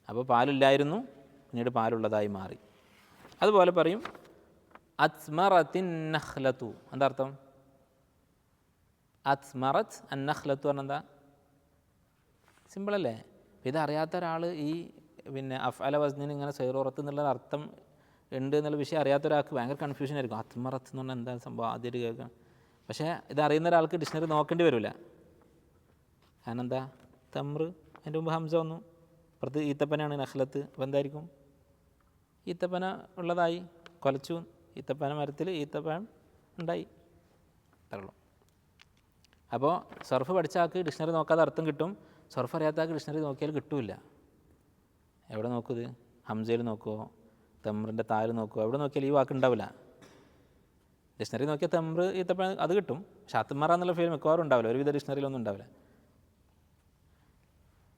അപ്പോൾ പാലില്ലായിരുന്നു, പിന്നീട് പാലുള്ളതായി മാറി. അതുപോലെ പറയും അത്മറത്തിൻ നഖ്ലത്തു. എന്താ അർത്ഥം? അത്മറത്ത് അൻ നഖ്ലത്തു പറഞ്ഞെന്താ? സിമ്പിളല്ലേ? ഇതറിയാത്ത ഒരാൾ ഈ അഫ്അല വസ്നിന് ഇങ്ങനെ സൈറൂറത്ത് എന്നുള്ള അർത്ഥം ഉണ്ട് എന്നുള്ള വിഷയം അറിയാത്ത ഒരാൾക്ക് ഭയങ്കര കൺഫ്യൂഷൻ ആയിരിക്കും. അത്മറത്ത് എന്ന് പറഞ്ഞാൽ എന്താ സംഭവം? ആദ്യമായിട്ട് കേൾക്കണം. പക്ഷേ ഇതറിയുന്ന ഒരാൾക്ക് ഡിക്ഷണറി നോക്കേണ്ടി വരില്ല. കാരണം എന്താ? തമ്ര, അതിൻ്റെ മുമ്പ് ഹംസ വന്നു, അപ്പുറത്ത് ഈത്തപ്പനാണ് നഖ്ലത്ത്. അപ്പോൾ എന്തായിരിക്കും? ഈത്തപ്പന ഉള്ളതായി, കൊലച്ചു, ഈത്തപ്പന മരത്തിൽ ഈത്തപ്പഴം ഉണ്ടായി, അത്രയുള്ളൂ. അപ്പോൾ സർഫ് പഠിച്ച ആൾക്ക് ഡിക്ഷണറി നോക്കാതെ അർത്ഥം കിട്ടും, സർഫ് അറിയാത്ത ആൾക്ക് ഡിക്ഷണറി നോക്കിയാൽ കിട്ടില്ല. എവിടെ നോക്കുത്? ഹംസയിൽ നോക്കുമോ, തമ്രിൻ്റെ താല് നോക്കുമോ, എവിടെ നോക്കിയാൽ ഈ വാക്ക് ഉണ്ടാവില്ല. ഡിക്ഷണറി നോക്കിയാൽ തമ്ര ഈത്തപ്പഴം അത് കിട്ടും, പക്ഷെ അത്മറ എന്നുള്ള ഫീൽ മിക്കവാറും ഉണ്ടാവില്ല, ഒരുവിധ ഡിക്ഷണറിയിലൊന്നും ഉണ്ടാവില്ല.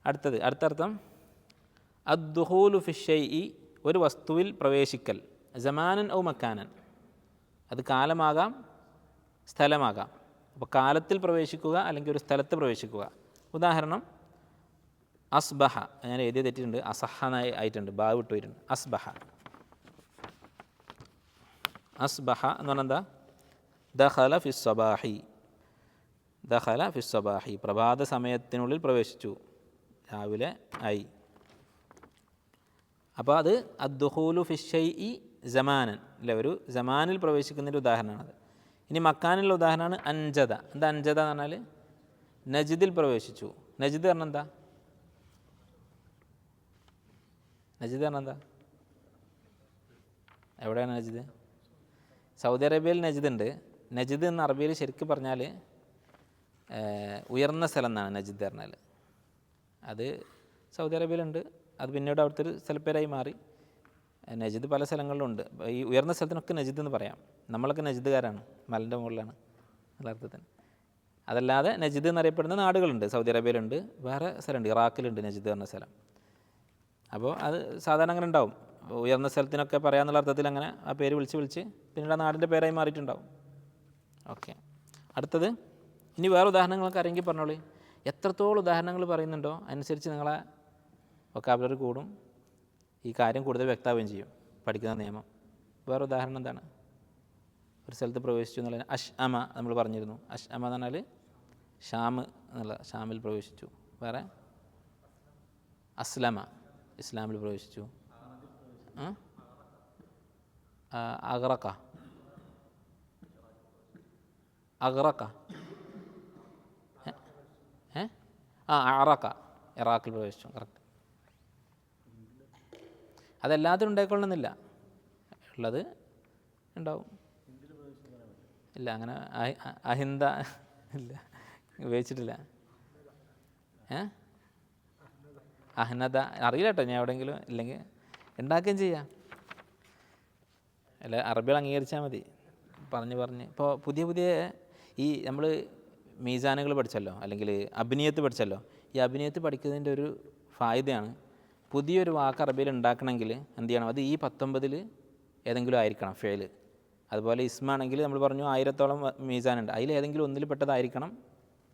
അടുത്ത അർത്ഥം അദ്ദുഖൂലു ഫി ഷൈഇ, ഒരു വസ്തുവിൽ പ്രവേശിക്കൽ. സമാനൻ ഔ മക്കാനൻ, അത് കാലമാകാം സ്ഥലമാകാം. അപ്പോൾ കാലത്തിൽ പ്രവേശിക്കുക അല്ലെങ്കിൽ ഒരു സ്ഥലത്ത് പ്രവേശിക്കുക. ഉദാഹരണം അസ്ബഹ, ഞാൻ എഴുതിയ തെറ്റിട്ടുണ്ട്, അസഹ ആയിട്ടുണ്ട്, ബാ വിട്ടുപോയിട്ടുണ്ട്. അസ്ബഹ, അസ്ബഹ എന്ന് പറഞ്ഞാൽ എന്താ? ദഖല ഫിസ്സബാഹി, ദഖല ഫിസ്സബാഹി, പ്രഭാത സമയത്തിനുള്ളിൽ പ്രവേശിച്ചു, രാവിലെ ആയി. അപ്പോൾ അത് അദ്ദുഖൂലു ഫിശ്ശൈഇ സമാനൻ അല്ലേ, ഒരു സമാനിൽ പ്രവേശിക്കുന്നതിൻ്റെ ഉദാഹരണമാണത്. ഇനി മക്കാനുള്ള ഉദാഹരണമാണ് അൻജദ. എന്താ അൻജദ എന്ന് പറഞ്ഞാൽ? നജിദിൽ പ്രവേശിച്ചു. നജിദ് പറഞ്ഞാൽ എന്താ? നജിദ് പറഞ്ഞാൽ എന്താ? എവിടെയാണ് നജിദ്? സൗദി അറേബ്യയിൽ നജിദ് ഉണ്ട്. നജിദ് എന്ന അറബിയിൽ ശരിക്കും പറഞ്ഞാൽ ഉയർന്ന സ്ഥലം എന്നാണ് നജിദ് പറഞ്ഞാൽ. അത് സൗദി അറേബ്യയിലുണ്ട്, അത് പിന്നീട് അവിടുത്തെ ഒരു സ്ഥലപ്പേരായി മാറി. നജിദ് പല സ്ഥലങ്ങളിലുണ്ട്. ഈ ഉയർന്ന സ്ഥലത്തിനൊക്കെ നജിദ് എന്ന് പറയാം. നമ്മളൊക്കെ നജിദുകാരാണ്, മലൻ്റെ മുകളിലാണ് എന്നുള്ള അർത്ഥത്തിന്. അതല്ലാതെ നജിദ് എന്നറിയപ്പെടുന്ന നാടുകളുണ്ട്, സൗദി അറേബ്യയിലുണ്ട്, വേറെ സ്ഥലമുണ്ട്, ഇറാഖിലുണ്ട് നജിദ് എന്ന സ്ഥലം. അപ്പോൾ അത് സാധാരണ അങ്ങനെ ഉണ്ടാവും. ഉയർന്ന സ്ഥലത്തിനൊക്കെ പറയാമെന്നുള്ള അർത്ഥത്തിൽ അങ്ങനെ ആ പേര് വിളിച്ച് പിന്നീട് ആ നാടിൻ്റെ പേരായി മാറിയിട്ടുണ്ടാവും. ഓക്കെ, അടുത്തത് ഇനി വേറെ ഉദാഹരണങ്ങളൊക്കെ അറിയെങ്കിൽ പറഞ്ഞോളൂ. എത്രത്തോളം ഉദാഹരണങ്ങൾ പറയുന്നുണ്ടോ അനുസരിച്ച് നിങ്ങളെ വൊക്കാബുലറി കൂടും, ഈ കാര്യം കൂടുതൽ വ്യക്തമാവുകയും ചെയ്യും. പഠിക്കുന്ന നിയമം. വേറെ ഉദാഹരണം എന്താണ്? ഒരു സ്ഥലത്ത് പ്രവേശിച്ചു എന്നുള്ളത് അഷ് അമ നമ്മൾ പറഞ്ഞിരുന്നു. അഷ് അമ എന്ന് പറഞ്ഞാൽ ഷാം എന്നുള്ള, ഷാമിൽ പ്രവേശിച്ചു. വേറെ അസ്ലമ, ഇസ്ലാമിൽ പ്രവേശിച്ചു. അഗ്റക, അഗ്റക, അറക, ഇറാഖിൽ പ്രവേശിച്ചു. കറക്റ്റ്. അതെല്ലാത്തിനും ഉണ്ടായിക്കൊള്ളണമെന്നില്ല, ഉള്ളത് ഉണ്ടാവും. ഇല്ല, അങ്ങനെ അഹിന്ദ ഇല്ല, ഉപയോഗിച്ചിട്ടില്ല. അഹ്നദ അറിയില്ല കേട്ടോ, ഞാൻ എവിടെയെങ്കിലും ഇല്ലെങ്കിൽ ഉണ്ടാക്കുകയും ചെയ്യാം. അല്ല, അറബികൾ അംഗീകരിച്ചാൽ മതി. പറഞ്ഞ് ഇപ്പോൾ പുതിയ പുതിയ ഈ നമ്മൾ മീസാനുകൾ പഠിച്ചല്ലോ, അല്ലെങ്കിൽ അഭിനയത്ത് പഠിച്ചല്ലോ. ഈ അഭിനയത്ത് പഠിക്കുന്നതിൻ്റെ ഒരു ഫായ്ദയാണ്, പുതിയൊരു വാക്ക് അറബിയിൽ ഉണ്ടാക്കണമെങ്കിൽ എന്ത് ചെയ്യണം, അത് ഈ 19 ഏതെങ്കിലും ആയിരിക്കണം ഫേല്. അതുപോലെ ഇസ്മാണെങ്കിൽ നമ്മൾ പറഞ്ഞു 1000ഓളം മീസാനുണ്ട്, അതിൽ ഏതെങ്കിലും ഒന്നിൽ പെട്ടതായിരിക്കണം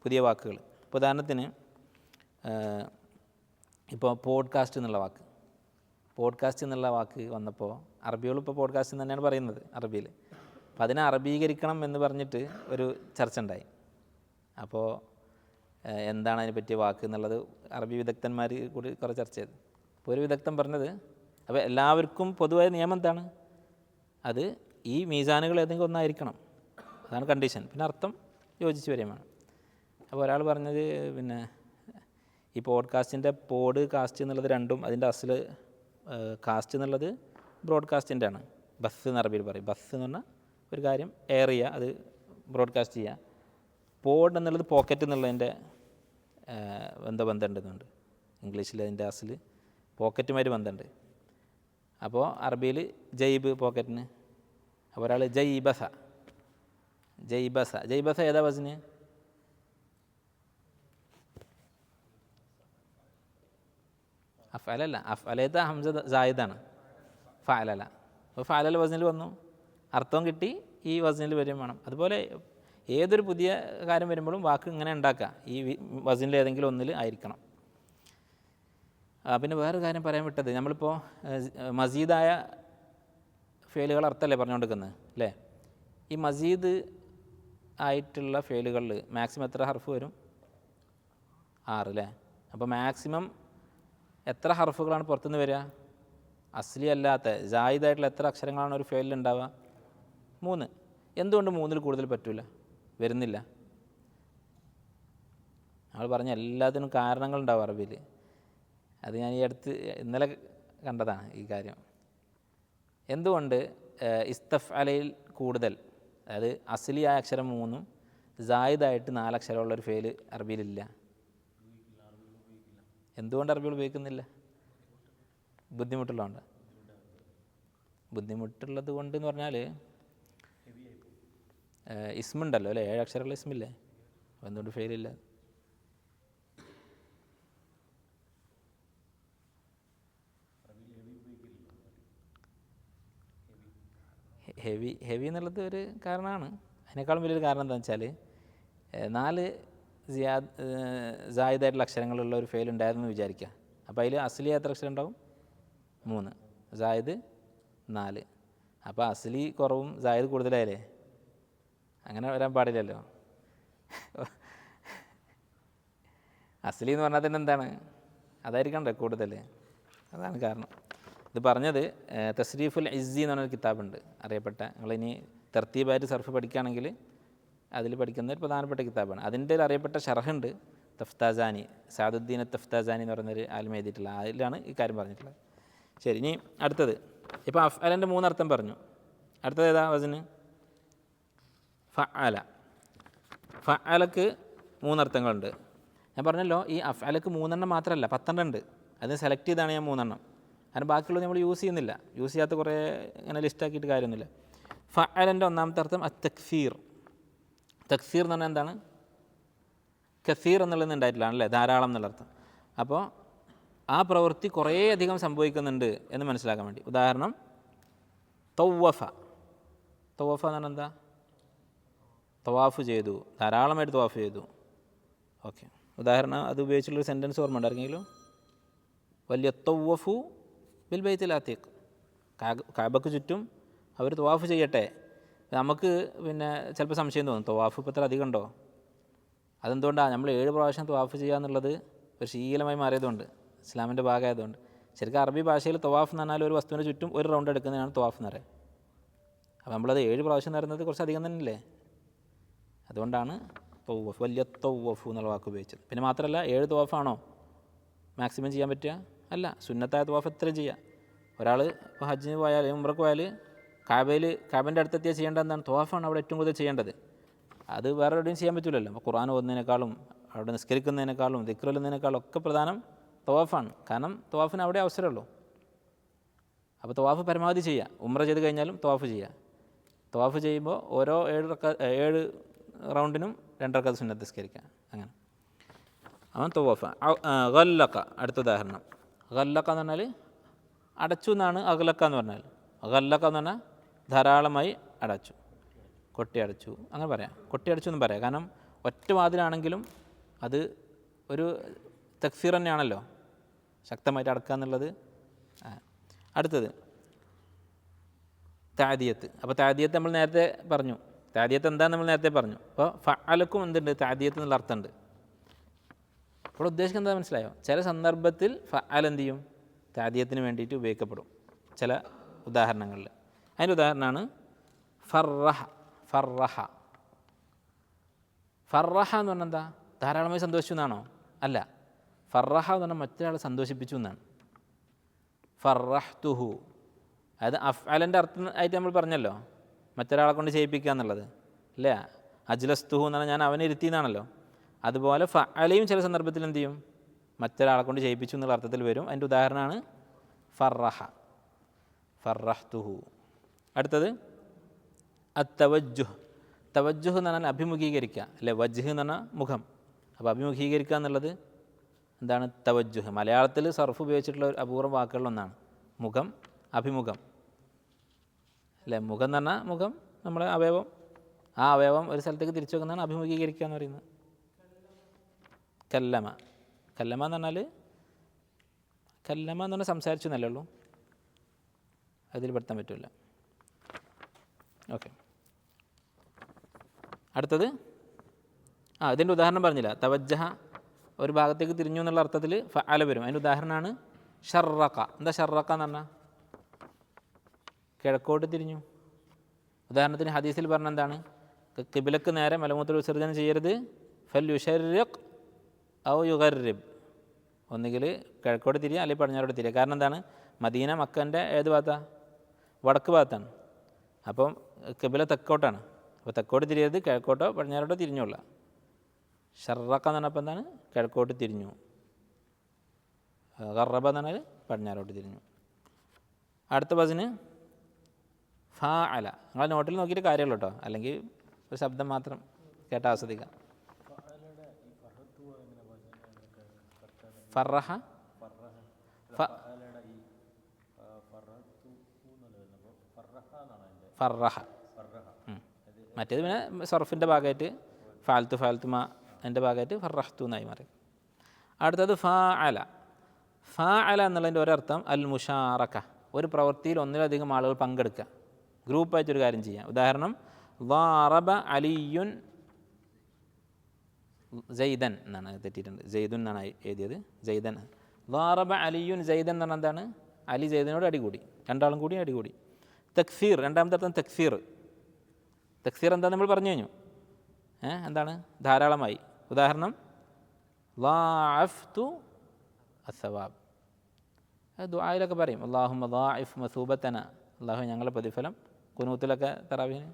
പുതിയ വാക്കുകൾ. ഇപ്പോൾ ഉദാഹരണത്തിന് ഇപ്പോൾ പോഡ്കാസ്റ്റ് എന്നുള്ള വാക്ക് വന്നപ്പോൾ അറബികൾ ഇപ്പോൾ പോഡ്കാസ്റ്റ് തന്നെയാണ് പറയുന്നത് അറബിയിൽ. അപ്പോൾ അതിനെ അറബീകരിക്കണം എന്ന് പറഞ്ഞിട്ട് ഒരു ചർച്ച ഉണ്ടായി. അപ്പോൾ എന്താണ് അതിനെ പറ്റിയ വാക്ക് എന്നുള്ളത് അറബി വിദഗ്ധന്മാർ കൂടി കുറേ ചർച്ച ചെയ്തു. അപ്പോൾ ഒരു വിദഗ്ധൻ പറഞ്ഞത്, അപ്പോൾ എല്ലാവർക്കും പൊതുവായ നിയമം എന്താണ്, അത് ഈ മീസാനുകൾ ഏതെങ്കിലും ഒന്നായിരിക്കണം, അതാണ് കണ്ടീഷൻ. പിന്നെ അർത്ഥം യോജിച്ച് വരികയും വേണം. അപ്പോൾ ഒരാൾ പറഞ്ഞത്, പിന്നെ ഈ പോഡ്കാസ്റ്റിൻ്റെ കാസ്റ്റ് എന്നുള്ളത് രണ്ടും, അതിൻ്റെ അസൽ കാസ്റ്റ് എന്നുള്ളത് ബ്രോഡ്കാസ്റ്റിൻ്റെ ആണ്. ബസ് എന്ന് അറബിയിൽ പറയും. ബസ് എന്ന് പറഞ്ഞാൽ ഒരു കാര്യം എയർ ചെയ്യുക, അത് ബ്രോഡ്കാസ്റ്റ് ചെയ്യുക. പോഡ് എന്നുള്ളത് പോക്കറ്റ് എന്നുള്ളതിൻ്റെ ബന്ധമുണ്ടെന്നുണ്ട്. ഇംഗ്ലീഷിൽ അതിൻ്റെ അസൽ പോക്കറ്റുമായിട്ട് ബന്ധമുണ്ട്. അപ്പോൾ അറബിയിൽ ജൈബ് പോക്കറ്റിന്. അപ്പോൾ ഒരാൾ ജൈബസ ഏതാ വസ്ന്? അഫ്അലല്ല, അഫ്അലേത്ത ഹംസ സായിദാണ്, ഫഅലല. അപ്പോൾ ഫഅലൽ വസ്നിൽ വന്നു, അർത്ഥവും കിട്ടി, ഈ വസ്നിൽ വരും വേണം. അതുപോലെ ഏതൊരു പുതിയ കാര്യം വരുമ്പോഴും വാക്ക് ഇങ്ങനെ ഉണ്ടാക്കുക, ഈ വസ്നിൽ ഏതെങ്കിലും ഒന്നിൽ ആയിരിക്കണം. പിന്നെ വേറൊരു കാര്യം പറയാൻ വിട്ടത്, നമ്മളിപ്പോൾ മസീദായ ഫേലുകൾ അർത്ഥമല്ലേ പറഞ്ഞുകൊണ്ടിരിക്കുന്നത് അല്ലേ? ഈ മസീദ് ആയിട്ടുള്ള ഫേലുകളിൽ മാക്സിമം എത്ര ഹർഫ് വരും? 6 അല്ലേ? അപ്പോൾ മാക്സിമം എത്ര ഹർഫുകളാണ് പുറത്തുനിന്ന് വരിക? അസ്ലി അല്ലാത്ത ജായിദായിട്ടുള്ള എത്ര അക്ഷരങ്ങളാണ് ഒരു ഫേലിൽ ഉണ്ടാവുക? 3. എന്തുകൊണ്ട് 3-ൽ കൂടുതൽ പറ്റില്ല, വരുന്നില്ല? നമ്മൾ പറഞ്ഞ എല്ലാത്തിനും കാരണങ്ങളുണ്ടാവും അറബിയിൽ. അത് ഞാൻ ഇന്നലെ കണ്ടതാണ് ഈ കാര്യം. എന്തുകൊണ്ട് ഇസ്തഫ്അലയിൽ കൂടുതൽ, അതായത് അസ്ലിയായ അക്ഷരം 3-ഉം ജായിദായിട്ട് 4 അക്ഷരമുള്ളൊരു ഫേല് അറബിയിലില്ല? എന്തുകൊണ്ട് അറബികൾ ഉപയോഗിക്കുന്നില്ല? ബുദ്ധിമുട്ടുള്ളത് കൊണ്ട് എന്ന് പറഞ്ഞാൽ ഇസ്മുണ്ടല്ലോ അല്ലേ, 7 അക്ഷരമുള്ള ഇസ്മില്ലേ, അപ്പോൾ എന്തുകൊണ്ട് ഫെയിലില്ല? ഹെവി എന്നുള്ളത് ഒരു കാരണമാണ്. അതിനേക്കാളും വലിയൊരു കാരണം എന്താണെന്ന് വെച്ചാൽ 4 ജായിദായിട്ടുള്ള അക്ഷരങ്ങളുള്ള ഒരു ഫെയിൽ ഉണ്ടായിരുന്നു വിചാരിക്കുക. അപ്പോൾ അതിൽ അസ്ലി എത്ര അക്ഷരം ഉണ്ടാവും? 3, ജായിദ് 4. അപ്പോൾ അസ്ലി കുറവും ജായിദ് കൂടുതലായാലേ, അങ്ങനെ വരാൻ പാടില്ലല്ലോ. അസ്ലി എന്ന് പറഞ്ഞാൽ തന്നെ എന്താണ്, അതായിരിക്കണ്ടേ കൂടുതൽ, അതാണ് കാരണം. ഇത് പറഞ്ഞത് തസ്രീഫുൽ ഇസ്സി എന്ന് പറഞ്ഞൊരു കിതാബുണ്ട് അറിയപ്പെട്ട, നിങ്ങളിനി തർത്തീബായിട്ട് സർഫ് പഠിക്കുകയാണെങ്കിൽ അതിൽ പഠിക്കുന്ന ഒരു പ്രധാനപ്പെട്ട കിതാബാണ്. അതിൻ്റെ അറിയപ്പെട്ട ഷർഹുണ്ട്, തഫ്താസാനി, സാദുദ്ദീൻ തഫ്താസാനി എന്ന് പറയുന്നൊരു ആലിം എഴുതിയിട്ടുള്ള, അതിലാണ് ഈ കാര്യം പറഞ്ഞിട്ടുള്ളത്. ശരി, ഇനി അടുത്തത്. ഇപ്പോൾ അഫ്അലിൻ്റെ 3 അർത്ഥം പറഞ്ഞു. അടുത്തത് ഏതാ വസ്ന്? ഫഅല. ഫഅലക്ക് 3 അർത്ഥങ്ങളുണ്ട്. ഞാൻ പറഞ്ഞല്ലോ, ഈ അഫ്അലക്ക് 3 മാത്രമല്ല 10 ഉണ്ട്. അതിന് സെലക്ട് ചെയ്താണ് ഞാൻ 3. അതിന് ബാക്കിയുള്ളത് നമ്മൾ യൂസ് ചെയ്യുന്നില്ല. യൂസ് ചെയ്യാത്ത കുറേ ഇങ്ങനെ ലിസ്റ്റാക്കിയിട്ട് കാര്യമൊന്നുമില്ല. ഫഅലിൻ്റെ 1ാമത്തെ അർത്ഥം അത്തക്സീർ. തക്സീർ എന്ന് പറഞ്ഞാൽ എന്താണ്? കസീർ എന്നുള്ളത് ഉണ്ടായിട്ടില്ലാണല്ലേ, ധാരാളം എന്നുള്ള അർത്ഥം. അപ്പോൾ ആ പ്രവൃത്തി കുറേ അധികം സംഭവിക്കുന്നുണ്ട് എന്ന് മനസ്സിലാക്കാൻ വേണ്ടി. ഉദാഹരണം തവ്വഫ. തവ്വഫ എന്ന് പറഞ്ഞാൽ എന്താ? തവാഫ് ചെയ്തു, ധാരാളമായിട്ട് തവാഫ് ചെയ്തു. ഓക്കെ, ഉദാഹരണം അത് ഉപയോഗിച്ചുള്ളൊരു സെൻറ്റൻസ് ഓർമ്മ ഉണ്ടായിരുന്നെങ്കിലും, വലിയ തവ്വഫു ബിൽ ബൈത്തുൽ അതീഖ്, കഅബക്ക് ചുറ്റും അവർ തവാഫ് ചെയ്യട്ടെ. നമുക്ക് പിന്നെ ചിലപ്പോൾ സംശയം തോന്നും, തവാഫ് ഇപ്പോൾ ഇത്ര അധികം ഉണ്ടോ? അതെന്തുകൊണ്ടാണ് നമ്മൾ 7 പ്രാവശ്യം തവാഫ് ചെയ്യുക എന്നുള്ളത് ഒരു ശീലമായി മാറിയതുകൊണ്ട്. ഇസ്ലാമിൻ്റെ ഭാഗമായതുകൊണ്ട്. ശരിക്കും അറബി ഭാഷയിൽ തവാഫ് എന്ന് പറഞ്ഞാൽ ഒരു വസ്തുവിന് ചുറ്റും ഒരു റൗണ്ട് എടുക്കുന്നതിനാണ് തവാഫ് എന്ന് പറയുക. അപ്പോൾ നമ്മളത് 7 പ്രാവശ്യം നിറയുന്നത് കുറച്ച് അധികം തന്നെയല്ലേ. അതുകൊണ്ടാണ് തൗവഫ്, വലിയ തൗവഫ് എന്നുള്ള വാക്ക് ഉപയോഗിച്ചത്. പിന്നെ മാത്രമല്ല 7 തവാഫാണോ മാക്സിമം ചെയ്യാൻ പറ്റുക? അല്ല, സുന്നത്തായ തവാഫ് എത്രയും ചെയ്യുക. ഒരാൾ ഇപ്പോൾ ഹജ്ജിന് പോയാൽ ഉംറക്ക് പോയാൽ കാബേൻ്റെ അടുത്തെത്തിയാൽ ചെയ്യേണ്ടത് എന്താണ്? തവാഫാണ് അവിടെ ഏറ്റവും കൂടുതൽ ചെയ്യേണ്ടത്. അത് വേറെ എവിടെയും ചെയ്യാൻ പറ്റില്ലല്ലോ. അപ്പോൾ ഖുർആൻ ഓതുന്നതിനേക്കാളും അവിടെ നിസ്കരിക്കുന്നതിനേക്കാളും ദിക്ർ ചൊല്ലുന്നതിനേക്കാളും ഒക്കെ പ്രധാനം തവാഫാണ്. കാരണം തവാഫിന് അവിടെ അവസരമുള്ളൂ. അപ്പോൾ തവാഫ് പരമാവധി ചെയ്യുക. ഉംറ ചെയ്ത് കഴിഞ്ഞാലും തവാഫ് ചെയ്യുക. തവാഫ് ചെയ്യുമ്പോൾ ഓരോ 7 റൗണ്ടിനും 2 റക്അത്ത് സുന്നത്ത് നിസ്കരിക്കുക. അങ്ങനെ അവൻ തവാഫ്. ഗല്ലക്ക, അടുത്ത ഉദാഹരണം. ഗല്ലക്ക എന്ന് പറഞ്ഞാൽ അടച്ചു എന്നാണ്. അഗ്ലക്ക എന്ന് പറഞ്ഞാൽ, ഗല്ലക്ക എന്ന് പറഞ്ഞാൽ ധാരാളമായി അടച്ചു, കൊട്ടി അടച്ചു, അങ്ങനെ പറയാം. കൊട്ടി അടച്ചു എന്നും പറയാം. കാരണം ഒറ്റ വാതിലാണെങ്കിലും അത് ഒരു തക്സീർ തന്നെയാണല്ലോ, ശക്തമായിട്ട് അടക്കുക എന്നുള്ളത്. അടുത്തത് താദിയത്ത്. അപ്പോൾ താദിയത്ത് നമ്മൾ നേരത്തെ പറഞ്ഞു. താദിയത്ത് എന്താണെന്ന് നമ്മൾ നേരത്തെ പറഞ്ഞു. അപ്പോൾ ഫഅലക്കും എന്തുണ്ട്? താദിയത്ത് എന്നുള്ള അർത്ഥമുണ്ട്. അപ്പോൾ ഉദ്ദേശിക്കുന്നത് എന്താ മനസ്സിലായോ? ചില സന്ദർഭത്തിൽ ഫഅൽ എന്ത് ചെയ്യും? താദിയത്തിന് വേണ്ടിയിട്ട് ഉപയോഗിക്കപ്പെടും ചില ഉദാഹരണങ്ങളിൽ. അതിൻ്റെ ഉദാഹരണമാണ് ഫറഹ. ഫറഹ ഫറഹ എന്ന് പറഞ്ഞാൽ എന്താ? ധാരാളമായി സന്തോഷിച്ചു എന്നാണോ? അല്ല, ഫറഹ എന്ന് പറഞ്ഞാൽ മറ്റൊരാളെ സന്തോഷിപ്പിച്ചു എന്നാണ്. ഫറഹ്തുഹു, അതായത് അഫ്അലിൻ്റെ അർത്ഥം ആയിട്ട് നമ്മൾ പറഞ്ഞല്ലോ, മറ്റൊരാളെ കൊണ്ട് ചെയ്യിപ്പിക്കുക എന്നുള്ളത് അല്ലേ. അജ്ലസ്തുഹു എന്ന് പറഞ്ഞാൽ ഞാൻ അവനെ ഇരുത്തി എന്നാണല്ലോ. അതുപോലെ ഫഅലയും ചില സന്ദർഭത്തിൽ എന്ത് ചെയ്യും? മറ്റൊരാളെ കൊണ്ട് ചെയ്യിപ്പിച്ചു എന്നുള്ള അർത്ഥത്തിൽ വരും. അതിൻ്റെ ഉദാഹരണമാണ് ഫറഹ, ഫറഹ്തുഹു. അടുത്തത് അത്തവജ്ജുഹ്. തവജ്ജുഹ് എന്ന് പറഞ്ഞാൽ അഭിമുഖീകരിക്കുക അല്ലെ. വജ്ഹ് എന്ന് പറഞ്ഞാൽ മുഖം. അപ്പോൾ അഭിമുഖീകരിക്കുക എന്നുള്ളത് എന്താണ്? തവജ്ജുഹ്. മലയാളത്തിൽ സർഫ് ഉപയോഗിച്ചിട്ടുള്ള ഒരു അപൂർവ വാക്കുകളിലൊന്നാണ് മുഖം, അഭിമുഖം അല്ലേ. മുഖം എന്ന് പറഞ്ഞാൽ മുഖം, നമ്മുടെ അവയവം. ആ അവയവം ഒരു സ്ഥലത്തേക്ക് തിരിച്ചു വെക്കുന്നതാണ് അഭിമുഖീകരിക്കുക എന്ന് പറയുന്നത്. കല്ലമ. കല്ലമ എന്ന് പറഞ്ഞാൽ, കല്ലമ എന്ന് പറഞ്ഞാൽ സംസാരിച്ചു എന്നല്ലേ ഉള്ളൂ, അതിൽ പെടുത്താൻ പറ്റില്ല. ഓക്കെ, അടുത്തത് ഇതിൻ്റെ ഉദാഹരണം പറഞ്ഞില്ല. തവജ്ജഹ ഒരു ഭാഗത്തേക്ക് തിരിഞ്ഞു എന്നുള്ള അർത്ഥത്തിൽ ഫഅല വരും. അതിൻ്റെ ഉദാഹരണമാണ് ഷർറഖ. എന്താ ഷർറഖ എന്ന് പറഞ്ഞാൽ? കിഴക്കോട്ട് തിരിഞ്ഞു. ഉദാഹരണത്തിന് ഹദീസിൽ പറഞ്ഞ എന്താണ്? ഖിബ്ലക്ക് നേരെ മലമൂത്ര വിസർജനം ചെയ്യരുത്. ഫൽ യുശർരിഖ് ഔ യുഗർരിബ്. ഒന്നുകിൽ കിഴക്കോട്ട് തിരിയുക അല്ലെങ്കിൽ പടിഞ്ഞാറോട്ട് തിരിയുക. കാരണം എന്താണ്? മദീന മക്കൻ്റെ ഏത് ഭാഗത്താണ്? വടക്ക് ഭാഗത്താണ്. അപ്പം ഖിബ്ല തെക്കോട്ടാണ്. അപ്പോൾ തെക്കോട്ട് തിരിയരുത്, കിഴക്കോട്ടോ പടിഞ്ഞാറോട്ടോ തിരിഞ്ഞുള്ള. ഷർറഖ എന്ന് പറഞ്ഞപ്പോൾ എന്താണ്? കിഴക്കോട്ട് തിരിഞ്ഞു. ഖറബ എന്ന് പറഞ്ഞാൽ പടിഞ്ഞാറോട്ട് തിരിഞ്ഞു. അടുത്ത ബസിന് ഫഅല. നിങ്ങളെ നോട്ടിൽ നോക്കിയിട്ട് കാര്യമുള്ളൂ കേട്ടോ, അല്ലെങ്കിൽ ഒരു ശബ്ദം മാത്രം കേട്ട് ആസ്വദിക്കാം. ഫറഹ, ഫറഹ. മറ്റേത് പിന്നെ സർഫിൻ്റെ ഭാഗമായിട്ട് ഫാൽത്തു ഫാൽത്തുമ അതിൻ്റെ ഭാഗമായിട്ട് ഫറഹ്തു എന്നായി മാറി. അടുത്തത് ഫഅല. ഫഅല എന്നുള്ളതിൻ്റെ ഒരർത്ഥം അൽ മുഷാറക, ഒരു പ്രവൃത്തിയിൽ ഒന്നിലധികം ആളുകൾ പങ്കെടുക്കുക, ഗ്രൂപ്പായിട്ടൊരു കാര്യം ചെയ്യാം. ഉദാഹരണം ളറബ അലിയുൻ ജയ്ദൻ എന്നാണ്, തെറ്റിയിട്ടുണ്ട്, ജയ്ദുൻ എന്നാണ് എഴുതിയത്, ജയ്ദൻ. ളറബ അലിയുൻ ജയ്ദൻ എന്ന് പറഞ്ഞാൽ എന്താണ്? അലി ജയ്ദനോട് അടികൂടി, രണ്ടാളും കൂടി അടികൂടി. തക്ഫീർ, രണ്ടാമത്തെ അർത്ഥം തക്ഫീർ. തക്സീർ എന്താണെന്ന് നമ്മൾ പറഞ്ഞു കഴിഞ്ഞു. എന്താണ്? ധാരാളമായി. ഉദാഹരണം ളഅഫ്തു അസ്സവാബ്. ദുആയിലൊക്കെ പറയും അല്ലാഹുമ്മ ളാഇഫ് മസൂബത്തന, അല്ലാഹു ഞങ്ങളുടെ പ്രതിഫലം, കുനൂത്തിലൊക്കെ തറാവീഹിന്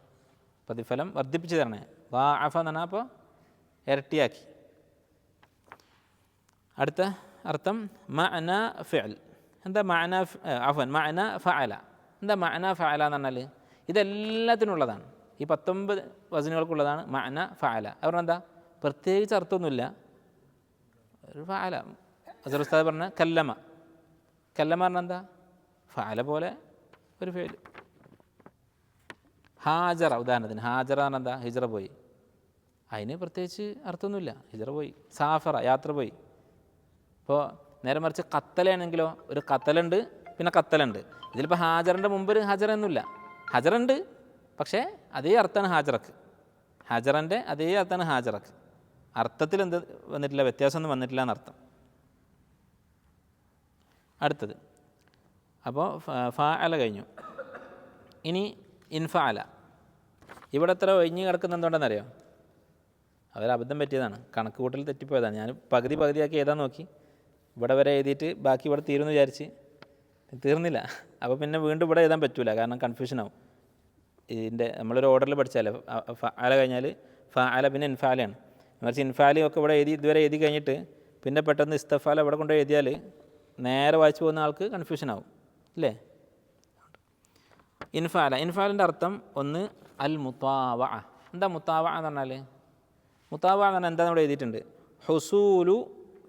പ്രതിഫലം വർദ്ധിപ്പിച്ച് തരണേ. ളഅഫ എന്ന് പറഞ്ഞാൽ അപ്പോൾ ഇരട്ടിയാക്കി. അടുത്ത അർത്ഥം മഅന ഫിഅൽ. എന്താ മഅന? അഫ്വൻ, മഅന ഫഅല. എന്താ മഅന ഫഅല എന്ന് പറഞ്ഞാൽ? ഇതെല്ലാത്തിനുള്ളതാണ്. ഈ 19 വസനുകൾക്കുള്ളതാണ് മഅന ഫഅല. അവരുടെ എന്താ? പ്രത്യേകിച്ച് അർത്ഥമൊന്നുമില്ല, ഒരു ഫഅല. അസർ ഉസ്താദ് പറഞ്ഞ കല്ലമ. കല്ലമ പറഞ്ഞാൽ എന്താ? ഫഅല പോലെ ഒരു ഫേല്. ഹാജറ, ഉദാഹരണത്തിന് ഹാജറ പറഞ്ഞാൽ എന്താ? ഹിജ്റ പോയി. അതിന് പ്രത്യേകിച്ച് അർത്ഥമൊന്നുമില്ല, ഹിജ്റ പോയി. സാഫറ, യാത്ര പോയി. ഇപ്പോൾ നേരെ മറിച്ച് കത്തലാണെങ്കിലോ, ഒരു കത്തലുണ്ട് പിന്നെ കത്തലുണ്ട്. ഇതിലിപ്പോൾ ഹാജറിൻ്റെ മുമ്പ് ഒരു ഹജറ ഒന്നുമില്ല. ഹജറുണ്ട്, പക്ഷേ അതേ അർത്ഥമാണ് ഹാജറക്ക്. ഹജറൻ്റെ അതേ അർത്ഥമാണ് ഹാജറക്ക്. അർത്ഥത്തിൽ എന്ത് വന്നിട്ടില്ല, വ്യത്യാസമൊന്നും വന്നിട്ടില്ല എന്നർത്ഥം. അടുത്തത്. അപ്പോൾ ഫഅല കഴിഞ്ഞു. ഇനി ഇൻഫഅല. ഇവിടെ എത്ര ഒഴിഞ്ഞ് കിടക്കുന്ന എന്തുകൊണ്ടെന്നറിയോ? അബദ്ധം പറ്റിയതാണ്, കണക്ക് കൂട്ടൽ തെറ്റിപ്പോയതാണ്. ഞാൻ പകുതിയാക്കി എഴുതാൻ നോക്കി, ഇവിടെ വരെ എഴുതിയിട്ട് ബാക്കി ഇവിടെ തീരുമെന്ന് വിചാരിച്ച് തീർന്നില്ല. അപ്പോൾ പിന്നെ വീണ്ടും ഇവിടെ എഴുതാൻ പറ്റില്ല, കാരണം കൺഫ്യൂഷനാവും. ഇതിൻ്റെ നമ്മളൊരു ഓർഡറിൽ പഠിച്ചാലേ ഫഅല കഴിഞ്ഞാൽ ഫഅല പിന്നെ ഇൻഫാലയാണ്. മറിച്ച് ഇൻഫാലി ഒക്കെ ഇവിടെ ഇതുവരെ എഴുതി കഴിഞ്ഞിട്ട് പിന്നെ പെട്ടെന്ന് ഇസ്തഫാല ഇവിടെ കൊണ്ട് എഴുതിയാൽ നേരെ വായിച്ചു പോകുന്ന ആൾക്ക് കൺഫ്യൂഷനാവും അല്ലേ? ഇൻഫാലിൻ്റെ അർത്ഥം ഒന്ന് അൽ മുത്താവ. എന്താ മുത്താവ എന്ന് പറഞ്ഞാൽ? മുത്താവ എന്ന് പറഞ്ഞാൽ എന്താ ഇവിടെ എഴുതിയിട്ടുണ്ട്, ഹുസൂലു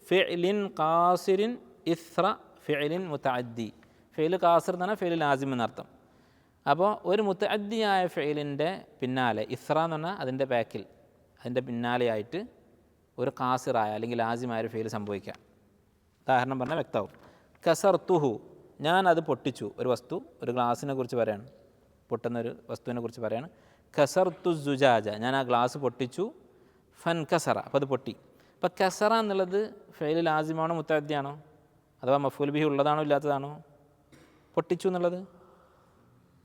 ഫിഅലിൻ ഖാസിറിൻ ഇസ്ര ഫിഅലിൻ മുതഅദ്ദി. ഫിഅൽ ഖാസിർ എന്ന് പറഞ്ഞാൽ ഫിഅൽ ലാസിം എന്നർത്ഥം. അപ്പോൾ ഒരു മുതഅദ്ദിയായ ഫിഅലിൻ്റെ പിന്നാലെ, ഇസ്ര എന്ന് പറഞ്ഞാൽ അതിൻ്റെ ബാക്കിൽ, അതിൻ്റെ പിന്നാലെയായിട്ട് ഒരു ഖാസിറായ അല്ലെങ്കിൽ ലാസിമായ ഒരു ഫിഅൽ സംഭവിക്കുക. ഉദാഹരണം പറഞ്ഞാൽ വ്യക്തമാവും. കസർത്തുഹു, ഞാൻ അത് പൊട്ടിച്ചു. ഒരു വസ്തു, ഒരു ഗ്ലാസിനെ കുറിച്ച് പറയാണ്, പൊട്ടുന്നൊരു വസ്തുവിനെ കുറിച്ച് പറയാണ്. കസർത്തു സുജാജ, ഞാൻ ആ ഗ്ലാസ് പൊട്ടിച്ചു. ഫൻ കസറ, അപ്പോൾ അത് പൊട്ടി. അപ്പോൾ കസറ എന്നുള്ളത് ഫെയിൽ ലാസിമാണോ മുത്തഅദ്ദിയാണോ, അഥവാ മഫൂൽ ബിഹി ഉള്ളതാണോ ഇല്ലാത്തതാണോ? പൊട്ടിച്ചു എന്നുള്ളത്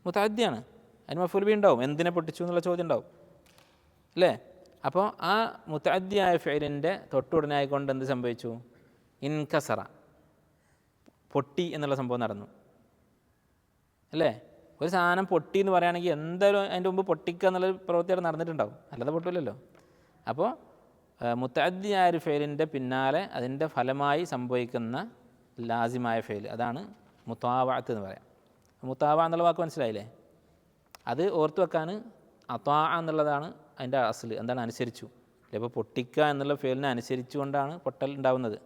മുത്തഅദ്ദിയാണ്, അതിന് മഫൂൽ ബിഹി ഉണ്ടാവും. എന്തിനെ പൊട്ടിച്ചു എന്നുള്ള ചോദ്യം ഉണ്ടാവും അല്ലേ? അപ്പോൾ ആ മുത്തഅദ്ദിയായ ഫെയിലിൻ്റെ തൊട്ടുടനെ ആയിക്കൊണ്ട് എന്ത് സംഭവിച്ചു? ഇൻകസറ, പൊട്ടി എന്നുള്ള സംഭവം നടന്നു അല്ലേ? ഒരു സാധനം പൊട്ടി എന്ന് പറയുകയാണെങ്കിൽ എന്തായാലും അതിൻ്റെ മുമ്പ് പൊട്ടിക്കുക എന്നുള്ള പ്രവൃത്തി അവിടെ നടന്നിട്ടുണ്ടാവും, അല്ലാതെ പൊട്ടില്ലല്ലോ. അപ്പോൾ മുത്തഅദ്ദിയായ ഒരു ഫെയിലിൻ്റെ പിന്നാലെ അതിൻ്റെ ഫലമായി സംഭവിക്കുന്ന ലാസിമായ ഫെയിൽ, അതാണ് മുത്താവഅത്ത് എന്ന് പറയാം. മുത്താവ എന്നുള്ള വാക്ക് മനസ്സിലായില്ലേ? അത് ഓർത്ത് വെക്കാൻ അത്വാ എന്നുള്ളതാണ് അതിൻ്റെ അസ്ല്. എന്താണ്? അനുസരിച്ചു. ഇപ്പോൾ പൊട്ടിക്കുക എന്നുള്ള ഫെയിലിനെ അനുസരിച്ചുകൊണ്ടാണ് പൊട്ടൽ ഉണ്ടാവുന്നത്.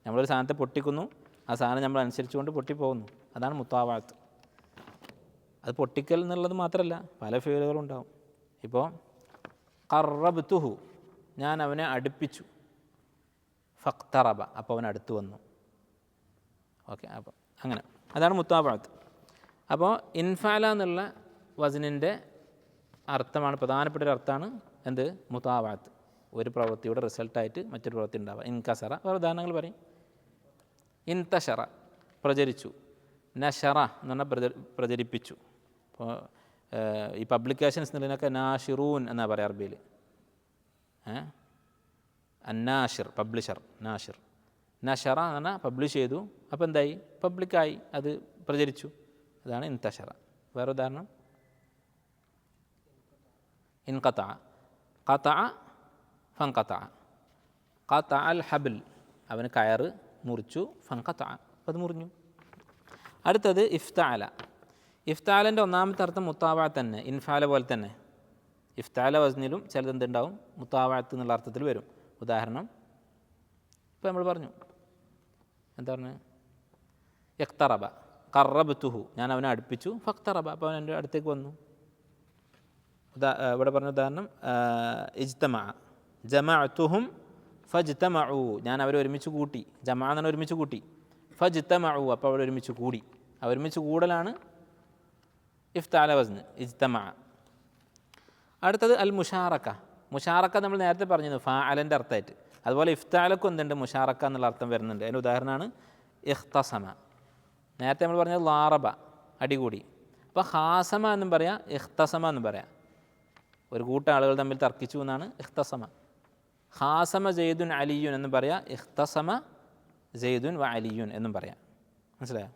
നമ്മളൊരു സാധനത്തെ പൊട്ടിക്കുന്നു, ആ സാധനം നമ്മൾ അനുസരിച്ചുകൊണ്ട് പൊട്ടിപ്പോകുന്നു, അതാണ് മുത്താവഅത്ത്. അത് പൊട്ടിക്കൽ എന്നുള്ളത് മാത്രമല്ല, പല ഫെയിലുകളും ഉണ്ടാവും. ഇപ്പോൾ ഖറബ്തുഹു, ഞാൻ അവനെ അടുപ്പിച്ചു. ഫഖ്തറബ, അപ്പോൾ അവൻ അടുത്ത് വന്നു. ഓക്കെ, അപ്പോൾ അങ്ങനെ അതാണ് മുത്താബഅത്ത്. അപ്പോൾ ഇൻഫാല എന്നുള്ള വസ്നിൻ്റെ അർത്ഥമാണ്, പ്രധാനപ്പെട്ട ഒരു അർത്ഥമാണ് എന്ത്? മുത്താബഅത്ത്. ഒരു പ്രവൃത്തിയുടെ റിസൾട്ടായിട്ട് മറ്റൊരു പ്രവൃത്തി ഉണ്ടാവുക. ഇൻകസറ, വേറെ ഉദാഹരണങ്ങൾ പറയും. ഇൻതശറ, പ്രചരിച്ചു. നശറ എന്ന് പറഞ്ഞാൽ പ്രചരിപ്പിച്ചു. ഇപ്പോൾ ഈ പബ്ലിക്കേഷൻസ് എന്നുള്ളതിനൊക്കെ നാഷിറൂൻ എന്നാണ് പറയുക അറബിയിൽ. അന്നാഷിർ, പബ്ലിഷർ, നാഷിർ. നഷറ എന്ന് പറഞ്ഞാൽ പബ്ലിഷ് ചെയ്തു, അപ്പോൾ എന്തായി? പബ്ലിക്കായി, അത് പ്രചരിച്ചു, അതാണ് ഇൻതശറ. വേറെ ഉദാഹരണം ഇൻഖതഅ, ഖതഅ ഫൻഖതഅ. ഖതഅ അൽ ഹബൽ, അവന് കയറ് മുറിച്ചു. ഫൻഖതഅ, അപ്പോൾ അത് മുറിഞ്ഞു. അടുത്തത് ഇഫ്തഅല. ഇഫ്തഅലിൻ്റെ ഒന്നാമത്തെ അർത്ഥം മുത്താബഅത്ത് തന്നെ, ഇൻഫാല പോലെ തന്നെ. ഇഫ്തഅല വസ്നിലും ചിലത് എന്തുണ്ടാവും? മുത്താബഅത്ത് എന്നുള്ള അർത്ഥത്തിൽ വരും. ഉദാഹരണം ഇപ്പോൾ നമ്മൾ പറഞ്ഞു, എന്താ പറഞ്ഞത്? ഇഖ്തറബ, ഖറബ്തുഹു, ഞാൻ അവനെ അടുപ്പിച്ചു. ഫഖ്തറബ, അപ്പോൾ അവൻ എൻ്റെ അടുത്തേക്ക് വന്നു. ഇവിടെ പറഞ്ഞ ഉദാഹരണം ഇജ്തമഅ, ജമഅതുഹും ഫജ്തമഉ, ഞാൻ അവരെ ഒരുമിച്ച് കൂട്ടി. ജമഅ എന്നാണ് ഒരുമിച്ച് കൂട്ടി. ഫജ്തമഉ, അപ്പോൾ അവർ ഒരുമിച്ച് കൂടി. ആ ഒരുമിച്ച് കൂടലാണ് ഇഫ്തഅല വസ്ന്, ഇജ്തമഅ. അടുത്തത് അൽ മുഷാറക്ക. മുഷാറക്ക നമ്മൾ നേരത്തെ പറഞ്ഞിരുന്നു ഫാഅലൻ്റെ അർത്ഥമായിട്ട്. അതുപോലെ ഇഫ്തഅലക്കും എന്തുണ്ട്? മുഷാറക്ക എന്നുള്ള അർത്ഥം വരുന്നുണ്ട്. അതിൻ്റെ ഉദാഹരണമാണ് ഇഖ്തസമ. നേരത്തെ നമ്മൾ പറഞ്ഞത് ലാറബ, അടികൂടി. അപ്പോൾ ഖാസമ എന്നും പറയാം, ഇഖ്തസമ എന്നും പറയാം. ഒരു കൂട്ടം ആളുകൾ തമ്മിൽ തർക്കിച്ചു എന്നാണ് ഇഖ്തസമ. ഖാസമ സെയ്ദുൻ അലിയുൻ എന്നും പറയാം, ഇഖ്തസമ സെയ്ദുൻ വ അലിയുൻ എന്നും പറയാം. മനസ്സിലായോ?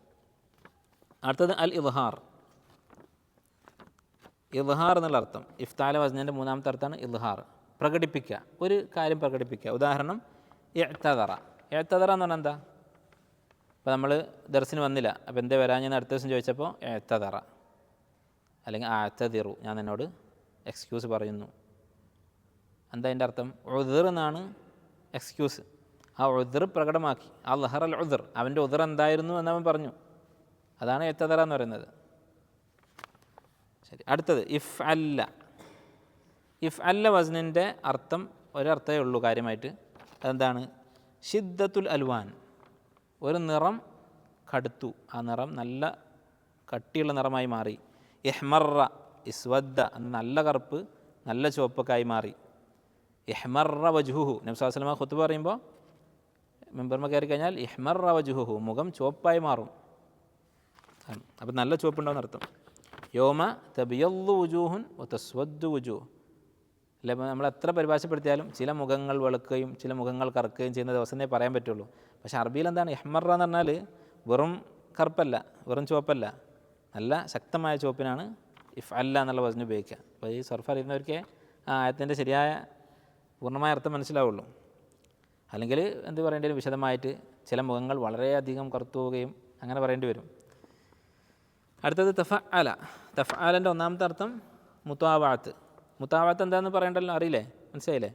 അടുത്തത് അൽ ഇദ്ഹാർ. ഇദ്ഹാർ എന്നുള്ള അർത്ഥം ഇഫ്തഅല വസ്നിൻ്റെ മൂന്നാമത്തെ അർത്ഥമാണ് ഇദ്ഹാർ, പ്രകടിപ്പിക്കുക, ഒരു കാര്യം പ്രകടിപ്പിക്കുക. ഉദാഹരണം ഇഅ്തദറ. ഇഅ്തദറ എന്ന് പറഞ്ഞാൽ എന്താ? അപ്പോൾ നമ്മൾ ദർസിന് വന്നില്ല, അപ്പോൾ എന്തേ വരാഞ്ഞെന്ന് അടുത്ത ദിവസം ചോദിച്ചപ്പോൾ ഇഅ്തദറ, അല്ലെങ്കിൽ അഅ്തദിറു, ഞാൻ എന്നോട് എക്സ്ക്യൂസ് പറയുന്നു. എന്താ അതിൻ്റെ അർത്ഥം? ഉദ്ർ എന്നാണ് എക്സ്ക്യൂസ്. ആ ഉദ്ർ പ്രകടമാക്കി. അൽഹർ അൽ ഉദ്ർ, അവൻ്റെ ഉദ്ർ എന്തായിരുന്നു എന്നവൻ പറഞ്ഞു. അതാണ് ഇഅ്തദറ എന്ന് പറയുന്നത്. ശരി, അടുത്തത് ഇഫ് അല്ല. ഇഫ് അല്ല വസ്നിൻ്റെ അർത്ഥം ഒരർത്ഥമേ ഉള്ളൂ കാര്യമായിട്ട്. അതെന്താണ്? ഷിദ്ദത്തുൽ അൽവാൻ, ഒരു നിറം കടുത്തു, ആ നിറം നല്ല കട്ടിയുള്ള നിറമായി മാറി. ഇഹ്മറ, ഇസ്വദ്ദ, നല്ല കറുപ്പ് നല്ല ചുവപ്പൊക്കെ ആയി മാറി. ഇഹ്മറ വജ്ഹുഹു, നബി സ്വല്ലല്ലാഹു അലൈഹി വസല്ലം ഖുത്ബ പറയുമ്പോൾ മെമ്പർമ കയറി കഴിഞ്ഞാൽ ഇഹ്മർ വജുഹു, മുഖം ചുവപ്പായി മാറും. അപ്പം നല്ല ചുവപ്പുണ്ടാവുന്ന അർത്ഥം. യോമ തബിയല്ലു വുജൂഹുൻ വതസ്വദ്ദു വുജൂഹ്. അല്ലെ, നമ്മൾ എത്ര പരിഭാഷപ്പെടുത്തിയാലും ചില മുഖങ്ങൾ വെളുക്കുകയും ചില മുഖങ്ങൾ കറുക്കുകയും ചെയ്യുന്ന ദിവസമേ പറയാൻ പറ്റുള്ളൂ. പക്ഷേ അറബിയിൽ എന്താണ് ഇഹ്മറ എന്ന് പറഞ്ഞാൽ വെറും കറുപ്പല്ല, വെറും ചുവപ്പല്ല, നല്ല ശക്തമായ ചുവപ്പിനാണ് ഇഫ് അല്ല എന്നുള്ള വചനം ഉപയോഗിക്കുക. അപ്പോൾ ഈ സർഫ് അറിയുന്നവർക്ക് ആ ആയത്തിൻ്റെ ശരിയായ പൂർണ്ണമായ അർത്ഥം മനസ്സിലാവുള്ളൂ. അല്ലെങ്കിൽ എന്ത് പറയേണ്ടി വരും, വിശദമായിട്ട് ചില മുഖങ്ങൾ വളരെയധികം കറുത്തു പോവുകയും അങ്ങനെ പറയേണ്ടി വരും. അടുത്തത് തഫഅല. തഫഅലൻ്റെ ഒന്നാമത്തെ അർത്ഥം മുതാവഅത്ത്. മുതാവഅത്ത് എന്താണെന്ന് പറയണ്ടല്ലോ, അറിയില്ലേ, മനസ്സിലായില്ലേ?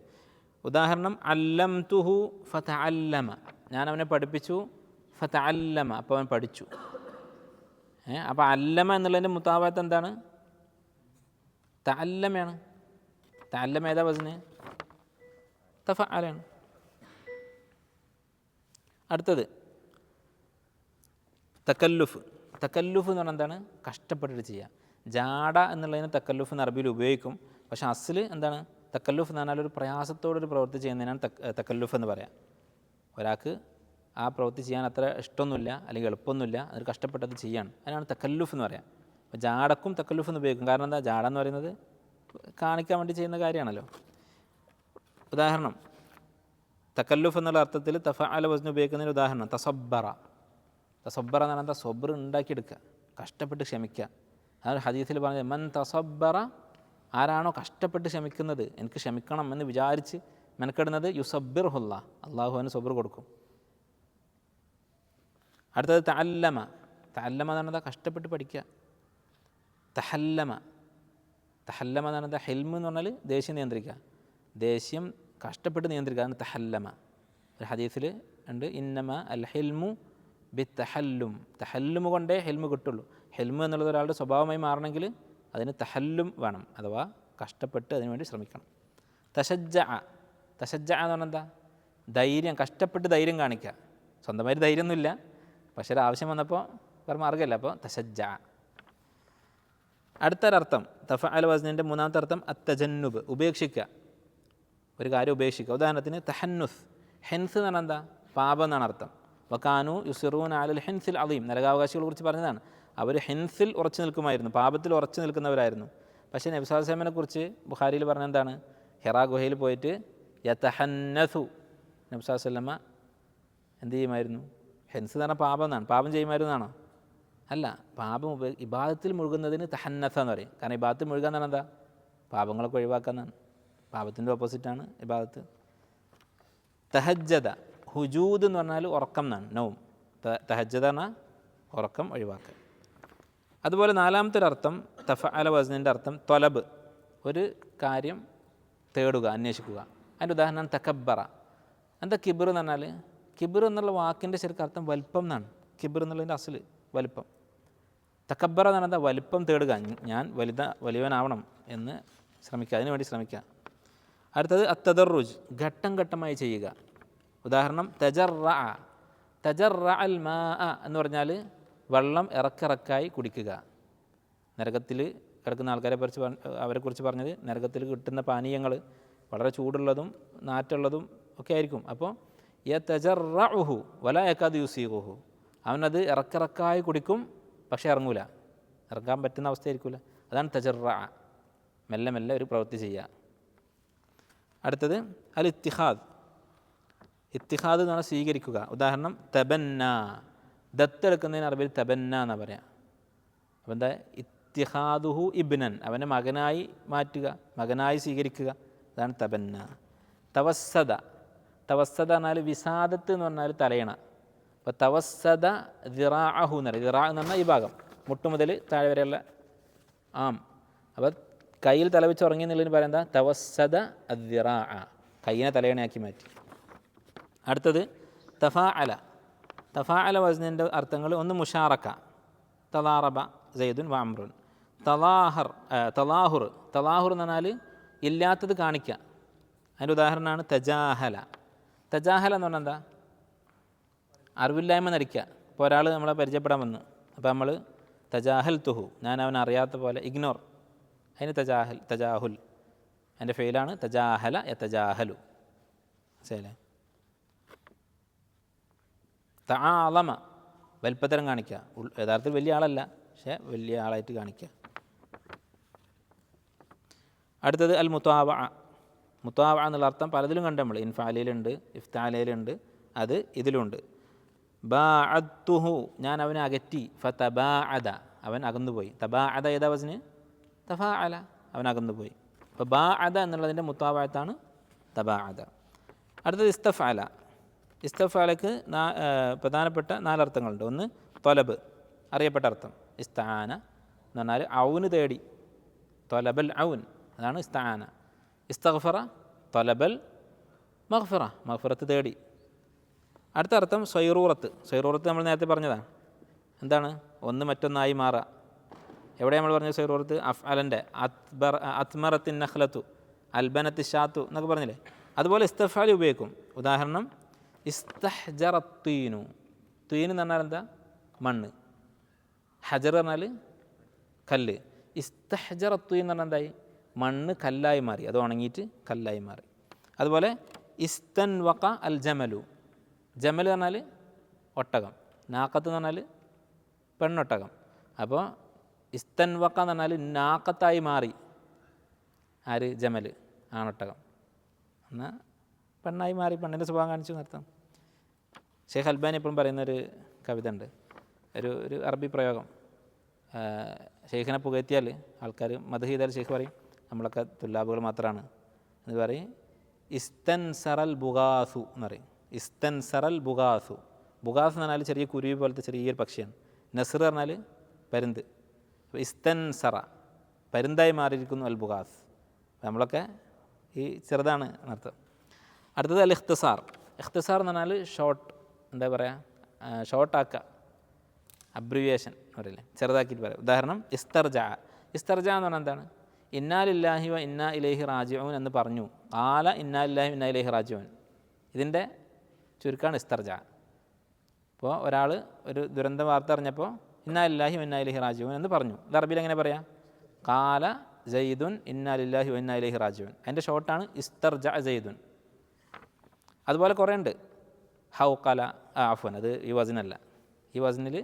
ഉദാഹരണം അല്ലംതുഹു ഫതഅല്ലമ, ഞാൻ അവനെ പഠിപ്പിച്ചു, ഫതഅല്ലമ, അപ്പോൾ അവൻ പഠിച്ചു. അപ്പോൾ അല്ലമ എന്നുള്ളതിൻ്റെ മുതാവഅത്ത് എന്താണ്? തഅല്ലമയാണ്. തഅല്ലമ ഏതാ വസ്ന്? തഫഅലാണ്. അടുത്തത് തക്കല്ലുഫ്. തക്കല്ലുഫ് എന്ന് പറഞ്ഞാൽ എന്താണ്? കഷ്ടപ്പെട്ടിട്ട് ചെയ്യുക. ജാട എന്നുള്ളതിന് തക്കല്ലുഫ് എന്ന് അറബിയിൽ ഉപയോഗിക്കും. പക്ഷേ അസ്ൽ എന്താണ്? തക്കല്ലുഫ് എന്ന് പറഞ്ഞാൽ ഒരു പ്രയാസത്തോടൊരു പ്രവൃത്തി ചെയ്യുന്നതിനാണ് തക്കല്ലുഫ് എന്ന് പറയാം. ഒരാൾക്ക് ആ പ്രവൃത്തി ചെയ്യാൻ അത്ര ഇഷ്ടമൊന്നുമില്ല, അല്ലെങ്കിൽ എളുപ്പമൊന്നുമില്ല, അതൊരു കഷ്ടപ്പെട്ടത് ചെയ്യാണ്, അതിനാണ് തക്കല്ലുഫ് എന്ന് പറയാം. അപ്പോൾ ജാടക്കും തക്കല്ലുഫ് എന്ന് ഉപയോഗിക്കും. കാരണം എന്താ? ജാട എന്ന് പറയുന്നത് കാണിക്കാൻ വേണ്ടി ചെയ്യുന്ന കാര്യമാണല്ലോ. ഉദാഹരണം തക്കല്ലുഫ് എന്നുള്ള അർത്ഥത്തിൽ തഫഅല വസ്ന ഉപയോഗിക്കുന്നതിന് ഉദാഹരണം തസബ്ബറ. തസബ്ബറ എന്ന് പറഞ്ഞാൽ എന്താ? സബ്ർ ഉണ്ടാക്കിയെടുക്കുക, കഷ്ടപ്പെട്ട് ക്ഷമിക്കുക. അതൊരു ഹദീസിൽ പറഞ്ഞത് മൻ തസബ്ബറ, ആരാണോ കഷ്ടപ്പെട്ട് ക്ഷമിക്കുന്നത്, എനിക്ക് ക്ഷമിക്കണം എന്ന് വിചാരിച്ച് മെനക്കെടുന്നത്, യുസബ്ബിർഹുല്ലാ, അള്ളാഹു അവന് സബ്ർ കൊടുക്കും. അടുത്തത് തഅല്ലമ. തഅല്ലമ എന്ന് പറഞ്ഞാൽ കഷ്ടപ്പെട്ട് പഠിക്കുക. തഹല്ലമ. തഹല്ലമ എന്ന് പറഞ്ഞാൽ ഹിൽമ് എന്ന് പറഞ്ഞാൽ ദേഷ്യം നിയന്ത്രിക്കുക, ദേഷ്യം കഷ്ടപ്പെട്ട് നിയന്ത്രിക്കുക, അതാണ് തഹല്ലമ. ഒരു ഹദീസിൽ ഉണ്ട്, ഇന്നമ അൽ ഹിൽമു ബി തഹല്ലും. തഹല്ലുമ കൊണ്ടേ ഹിൽമ് കിട്ടുള്ളൂ. ഹിൽമ് എന്നുള്ളത് ഒരാളുടെ സ്വഭാവമായി മാറണമെങ്കിൽ അതിന് തഹല്ലും വേണം, അഥവാ കഷ്ടപ്പെട്ട് അതിനുവേണ്ടി ശ്രമിക്കണം. തശജ്ജഅ. തശജ്ജഅ എന്ന് പറഞ്ഞാൽ എന്താ? ധൈര്യം, കഷ്ടപ്പെട്ട് ധൈര്യം കാണിക്കുക. സ്വന്തമായിട്ട് ധൈര്യമൊന്നുമില്ല, പക്ഷേ ഒരു ആവശ്യം വന്നപ്പോൾ വേറെ മാർഗ്ഗമല്ല, അപ്പോൾ തശജ്ജഅ. അടുത്തൊരർത്ഥം തഫഅല വസ്നിൻ്റെ മൂന്നാമത്തെ അർത്ഥം അത്തജന്നുബ്, ഉപേക്ഷിക്കുക, ഒരു കാര്യം ഉപേക്ഷിക്കുക. ഉദാഹരണത്തിന് തഹന്നുസ്. ഹെൻസ് എന്ന് പറഞ്ഞാൽ എന്താ? പാപം എന്നാണ് അർത്ഥം. വകാനു യുസിറൂന അലൽ ഹിൻസിൽ അലീം, നരകാവകാശികളെ കുറിച്ച് പറഞ്ഞതാണ്. അവർ ഹിൻസിൽ ഉറച്ചു നിൽക്കുമായിരുന്നു, പാപത്തിൽ ഉറച്ചു നിൽക്കുന്നവരായിരുന്നു. പക്ഷേ നബി സല്ലല്ലാഹു അലൈഹി വസല്ലമയെ കുറിച്ച് ബുഖാരിയിൽ പറഞ്ഞ എന്താണ്? ഹിറാ ഗുഹയിൽ പോയിട്ട് യതഹന്നസു, നബി സല്ലല്ലാഹു അലൈഹി വസല്ലമ എന്ത് ചെയ്യുമായിരുന്നു? ഹെൻസ് എന്ന് പറഞ്ഞാൽ പാപം എന്നാണ്. പാപം ചെയ്യുമായിരുന്നാണോ? അല്ല, പാപം ഇബാദത്തിൽ മുഴുകുന്നതിന് തഹന്നസ എന്ന് പറയും. കാരണം ഇബാദത്തിൽ മുഴുകാൻ എന്ന് പറഞ്ഞാൽ എന്താ? പാപങ്ങളൊക്കെ ഒഴിവാക്കാന്നാണ്. പാപത്തിൻ്റെ ഓപ്പോസിറ്റാണ് ഇബാദത്ത്. തഹജ്ജദ. ഹുജൂദ് എന്ന് പറഞ്ഞാൽ ഉറക്കം എന്നാണ്, നൗം. തഹജ്ജദ പറഞ്ഞാൽ ഉറക്കം ഒഴിവാക്കുക. അതുപോലെ നാലാമത്തെ ഒരു അർത്ഥം തഫഅല വസ്നിൻ്റെ അർത്ഥം ത്വലബ്, ഒരു കാര്യം തേടുക, അന്വേഷിക്കുക. അതിൻ്റെ ഉദാഹരണം തകബ്ബറ. എന്താ കിബിർ എന്ന് പറഞ്ഞാൽ? കിബിർ എന്നുള്ള വാക്കിൻ്റെ ശരിക്കും അർത്ഥം വലിപ്പം എന്നാണ്. കിബിർ എന്നുള്ളതിൻ്റെ അസല് വലിപ്പം. തകബ്ബറ എന്ന് പറഞ്ഞാൽ വലിപ്പം തേടുക, ഞാൻ വലിയവനാവണം എന്ന് ശ്രമിക്കുക, അതിനു വേണ്ടി ശ്രമിക്കുക. അടുത്തത് അത്തദറുജ്, ഘട്ടം ഘട്ടമായി ചെയ്യുക. ഉദാഹരണം തജർറഅ. തജർറഅൽ മാഅ എന്ന് പറഞ്ഞാൽ വെള്ളം ഇറക്കിറക്കായി കുടിക്കുക. നരകത്തിൽ കിടക്കുന്ന അവരെക്കുറിച്ച് പറഞ്ഞത് നരകത്തിൽ കിട്ടുന്ന പാനീയങ്ങൾ വളരെ ചൂടുള്ളതും നാറ്റുള്ളതും ഒക്കെ ആയിരിക്കും. അപ്പോൾ യതജർറഉഹു വലാ യകാദു യുസീഗുഹു, അവനത് ഇറക്കിറക്കായി കുടിക്കും, പക്ഷേ ഇറങ്ങൂല, ഇറങ്ങാൻ പറ്റുന്ന അവസ്ഥയായിരിക്കില്ല. അതാണ് തജർറഅ, മെല്ലെ മെല്ലെ ഒരു പ്രവൃത്തി ചെയ്യുക. അടുത്തത് അൽ ഇത്തിഹാദ്. ഇത്തിഹാദ് എന്ന് പറഞ്ഞാൽ സ്വീകരിക്കുക. ഉദാഹരണം തബന്ന. ദത്തെടുക്കുന്നതിന് അറബിയിൽ തബന്ന എന്നാണ് പറയാം. അപ്പോൾ എന്താ? ഇത്തിഹാദുഹു ഇബ്നൻ, അവനെ മകനായി മാറ്റുക, മകനായി സ്വീകരിക്കുക, അതാണ് തബന്ന. തവസ്സദ. തവസ്സദ എന്നാൽ വിസാദത്ത് എന്ന് പറഞ്ഞാൽ തലയണ. അപ്പോൾ തവസ്സദ ദിറാഅഹു എന്ന് പറയും. ദിറാ എന്ന് പറഞ്ഞാൽ ഈ ഭാഗം, മുട്ടു മുതൽ താഴെ വരെയുള്ള ആം. അപ്പോൾ കയ്യിൽ തല വെച്ച് ഉറങ്ങി എന്നുള്ളതിന് പറയാം എന്താ? തവസ്സദ അദ്ദിറാഅ, കയ്യിനെ തലയണയാക്കി മാറ്റി. അടുത്തത് തഫാഅല. തഫാഅല വസ്നിൻ്റെ അർത്ഥങ്ങൾ ഒന്ന് മുഷാറക്ക, തലാറബ സൈദുൻ വ അംറുൻ. തലാഹുർ. തലാഹുർ എന്ന് പറഞ്ഞാൽ ഇല്ലാത്തത് കാണിക്കുക. അതിൻ്റെ ഉദാഹരണമാണ് തജാഹല. തജാഹല എന്ന് പറഞ്ഞാൽ എന്താ? അറിവില്ലായ്മ നടിക്കുക. ഇപ്പോൾ ഒരാൾ നമ്മളെ പരിചയപ്പെടാൻ വന്നു, അപ്പോൾ നമ്മൾ തജാഹൽ തുഹു, ഞാൻ അവൻ അറിയാത്ത പോലെ ഇഗ്നോർ, അതിന് തജാഹുൽ. അതിൻ്റെ ഫെയിലാണ് തജാഹല യതജാഹലു. ശരിയല്ലേ? തആലമ വലിപ്പത്തരം കാണിക്കുക, യഥാർത്ഥത്തിൽ വലിയ ആളല്ല പക്ഷേ വലിയ ആളായിട്ട് കാണിക്കുക. അടുത്തത് അൽ മുതാവഅ. മുതാവഅ എന്നുള്ള അർത്ഥം പലതിലും കണ്ട് നമ്മൾ, ഇൻഫാലിലുണ്ട്, ഇഫ്താലയിലുണ്ട്, അത് ഇതിലുണ്ട്. ബാഅദ്തുഹു ഞാൻ അവനെ അകറ്റി, ഫതബാഅദ അവൻ അകന്നുപോയി. തബാഅദ ഏതാ വസ്ന്? തഫാഅല, അവൻ അകന്നുപോയി. അപ്പോൾ ബാഅദ എന്നുള്ളതിൻ്റെ മുതാവഅത്താണ് തബാഅദ. അടുത്തത് ഇസ്തഫഅല. ഇസ്തഫഅലക്ക് പ്രധാനപ്പെട്ട 4 അർത്ഥങ്ങളുണ്ട്. ഒന്ന് തൊലബ്, അറിയപ്പെട്ട അർത്ഥം. ഇസ്തആന എന്ന് പറഞ്ഞാൽ ഔന് തേടി, തൊലബൽ ഔൻ, അതാണ് ഇസ്തആന. ഇസ്തഗ്ഫറ തൊലബൽ മഗ്ഫിറ, മഗ്ഫിറത്ത് തേടി. അടുത്ത അർത്ഥം സ്വൈറൂറത്ത്. സ്വൈറൂറത്ത് നമ്മൾ നേരത്തെ പറഞ്ഞതാണ്. എന്താണ്? ഒന്ന് മറ്റൊന്നായി മാറുക. എവിടെ നമ്മൾ പറഞ്ഞത് സ്വൈറൂറത്ത്? അഫ്അലൻ്റെ അത്മറത്തിൻ നഖ്ലത്തു അൽബനത്തി ഷാത്തു എന്നൊക്കെ പറഞ്ഞില്ലേ, അതുപോലെ ഇസ്തഫാൽ ഉപയോഗിക്കും. ഉദാഹരണം ഇസ്തഹ്ജറത്തീനു. തീൻ എന്ന് പറഞ്ഞാൽ എന്താ? മണ്ണ്. ഹജർ പറഞ്ഞാൽ കല്ല്. ഇസ്തഹ്ജറത്തീൻ എന്ന് പറഞ്ഞാൽ എന്തായി? മണ്ണ് കല്ലായി മാറി, അത് ഉണങ്ങിയിട്ട് കല്ലായി മാറി. അതുപോലെ ഇസ്തൻവഖ അൽ ജമലു. ജമൽ പറഞ്ഞാൽ ഒട്ടകം, നാക്കത്ത് എന്ന് പറഞ്ഞാൽ പെണ്ണൊട്ടകം. അപ്പോൾ ഇസ്തൻവഖ എന്ന് പറഞ്ഞാൽ നാക്കത്തായി മാറി. ആര്? ജമൽ, ആണൊട്ടകം. എന്നാൽ പെണ്ണായി മാറി, പെണ്ണിൻ്റെ സ്വഭാവം കാണിച്ചു നിർത്താം. ഷെയ്ഖ് അൽബാനി എപ്പോഴും പറയുന്നൊരു കവിത ഉണ്ട്, ഒരു അറബി പ്രയോഗം. ഷെയ്ഖിനെ പുകഴ്ത്തിയാൽ ആൾക്കാർ മദ്ഹ് ചെയ്താൽ ഷെയ്ഖ് പറയും നമ്മളൊക്കെ തുല്ലാബുകൾ മാത്രമാണ് എന്ന് പറയും. ഇസ്തൻസറൽ ബുഗാസു എന്ന് പറയും. ഇസ്തൻസറൽ ബുഗാസു. ബുഗാസ് എന്ന് പറഞ്ഞാൽ ചെറിയ കുരുവി പോലത്തെ ചെറിയൊരു പക്ഷിയാണ്. നസ്ർ പറഞ്ഞാൽ പരുന്ത്. അപ്പോൾ ഇസ്തൻസറ പരുന്തായി മാറിയിരിക്കുന്നു അൽ ബുഗാസ്. നമ്മളൊക്കെ ഈ ചെറുതാണ് എന്നർത്ഥം. അടുത്തത് അൽ ഇഖ്തിസാർ. ഇഖ്തിസാർ എന്ന് പറഞ്ഞാൽ ഷോർട്ട്, എന്താ പറയുക, ഷോർട്ടാക്കുക, അബ്രിവിയേഷൻ പറയില്ലേ, ചെറുതാക്കിയിട്ട് പറയാം. ഉദാഹരണം ഇസ്തർജ. ഇസ്തർജ എന്ന് പറഞ്ഞാൽ എന്താണ്? ഇന്നാ ലില്ലാഹി വ ഇന്നാ ഇലൈഹി റാജിഊൻ എന്ന് പറഞ്ഞു. ഖാല ഇന്നാ ലില്ലാഹി വ ഇന്നാ ഇലൈഹി റാജിഊൻ. ഇതിൻ്റെ ചുരുക്കമാണ് ഇസ്തർജ. ഇപ്പോൾ ഒരാൾ ഒരു ദുരന്ത വാർത്ത അറിഞ്ഞപ്പോൾ ഇന്നാ ലില്ലാഹി വ ഇന്നാ ഇലൈഹി റാജിഊൻ എന്ന് പറഞ്ഞു. ഇത് അറബിയിൽ എങ്ങനെ പറയാം? ഖാല സയ്യിദുൻ ഇന്നാ ലില്ലാഹി വ ഇന്നാ ഇലൈഹി റാജിഊൻ. അതിൻ്റെ ഷോർട്ടാണ് ഇസ്തർജ സയ്യിദുൻ. അതുപോലെ കുറേ ഉണ്ട്. ഹൗഖല, അഫ്വൻ, അത് ഈ വസനല്ല, ഈ വസനിൽ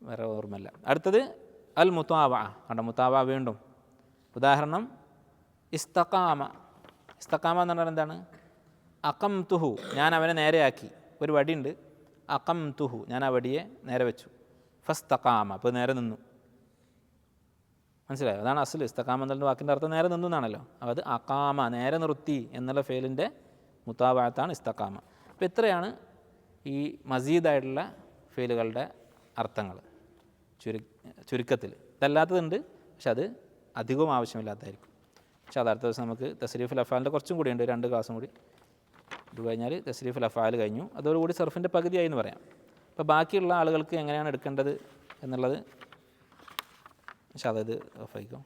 വേറെ ഓർമ്മല്ല. അടുത്തത് അൽ മുതാവഅ. കണ്ട, മുതാവഅ വീണ്ടും. ഉദാഹരണം ഇസ്തഖാമ. ഇസ്തഖാമ എന്ന് പറഞ്ഞാൽ എന്താണ്? അഖംതുഹു ഞാൻ അവനെ നേരെയാക്കി. ഒരു വടിയുണ്ട്, അഖംതുഹു ഞാൻ ആ വടിയെ നേരെ വെച്ചു. ഫസ്തഖാമ അപ്പോൾ നേരെ നിന്നു. മനസ്സിലായോ? അതാണ് അസ്ൽ. ഇസ്തഖാമ എന്നുള്ള വാക്കിൻ്റെ അർത്ഥം നേരെ നിന്നു എന്നാണല്ലോ. അത് അഖാമ നേരെ നിർത്തി എന്നുള്ള ഫേലിൻ്റെ മുതാവഅത്താണ് ഇസ്തഖാമ. അപ്പോൾ ഇത്രയാണ് ഈ മസീദായിട്ടുള്ള ഫേലുകളുടെ അർത്ഥങ്ങൾ ചുരുക്കത്തിൽ. ഇതല്ലാത്തതുണ്ട്, പക്ഷെ അത് അധികവും ആവശ്യമില്ലാത്തതായിരിക്കും. പക്ഷെ അത് അടുത്ത ദിവസം നമുക്ക് തസ്രീഫുൽ അഫ്ആലിൻ്റെ കുറച്ചും കൂടി ഉണ്ട്, 2 ക്ലാസ്സും കൂടി. ഇത് കഴിഞ്ഞാൽ തസ്രീഫുൽ അഫ്ആൽ കഴിഞ്ഞു. അതോടുകൂടി സർഫിൻ്റെ പകുതിയായി എന്ന് പറയാം. അപ്പോൾ ബാക്കിയുള്ള ആളുകൾക്ക് എങ്ങനെയാണ് എടുക്കേണ്ടത് എന്നുള്ളത് പക്ഷെ അതായത് ഓഫായിക്കും.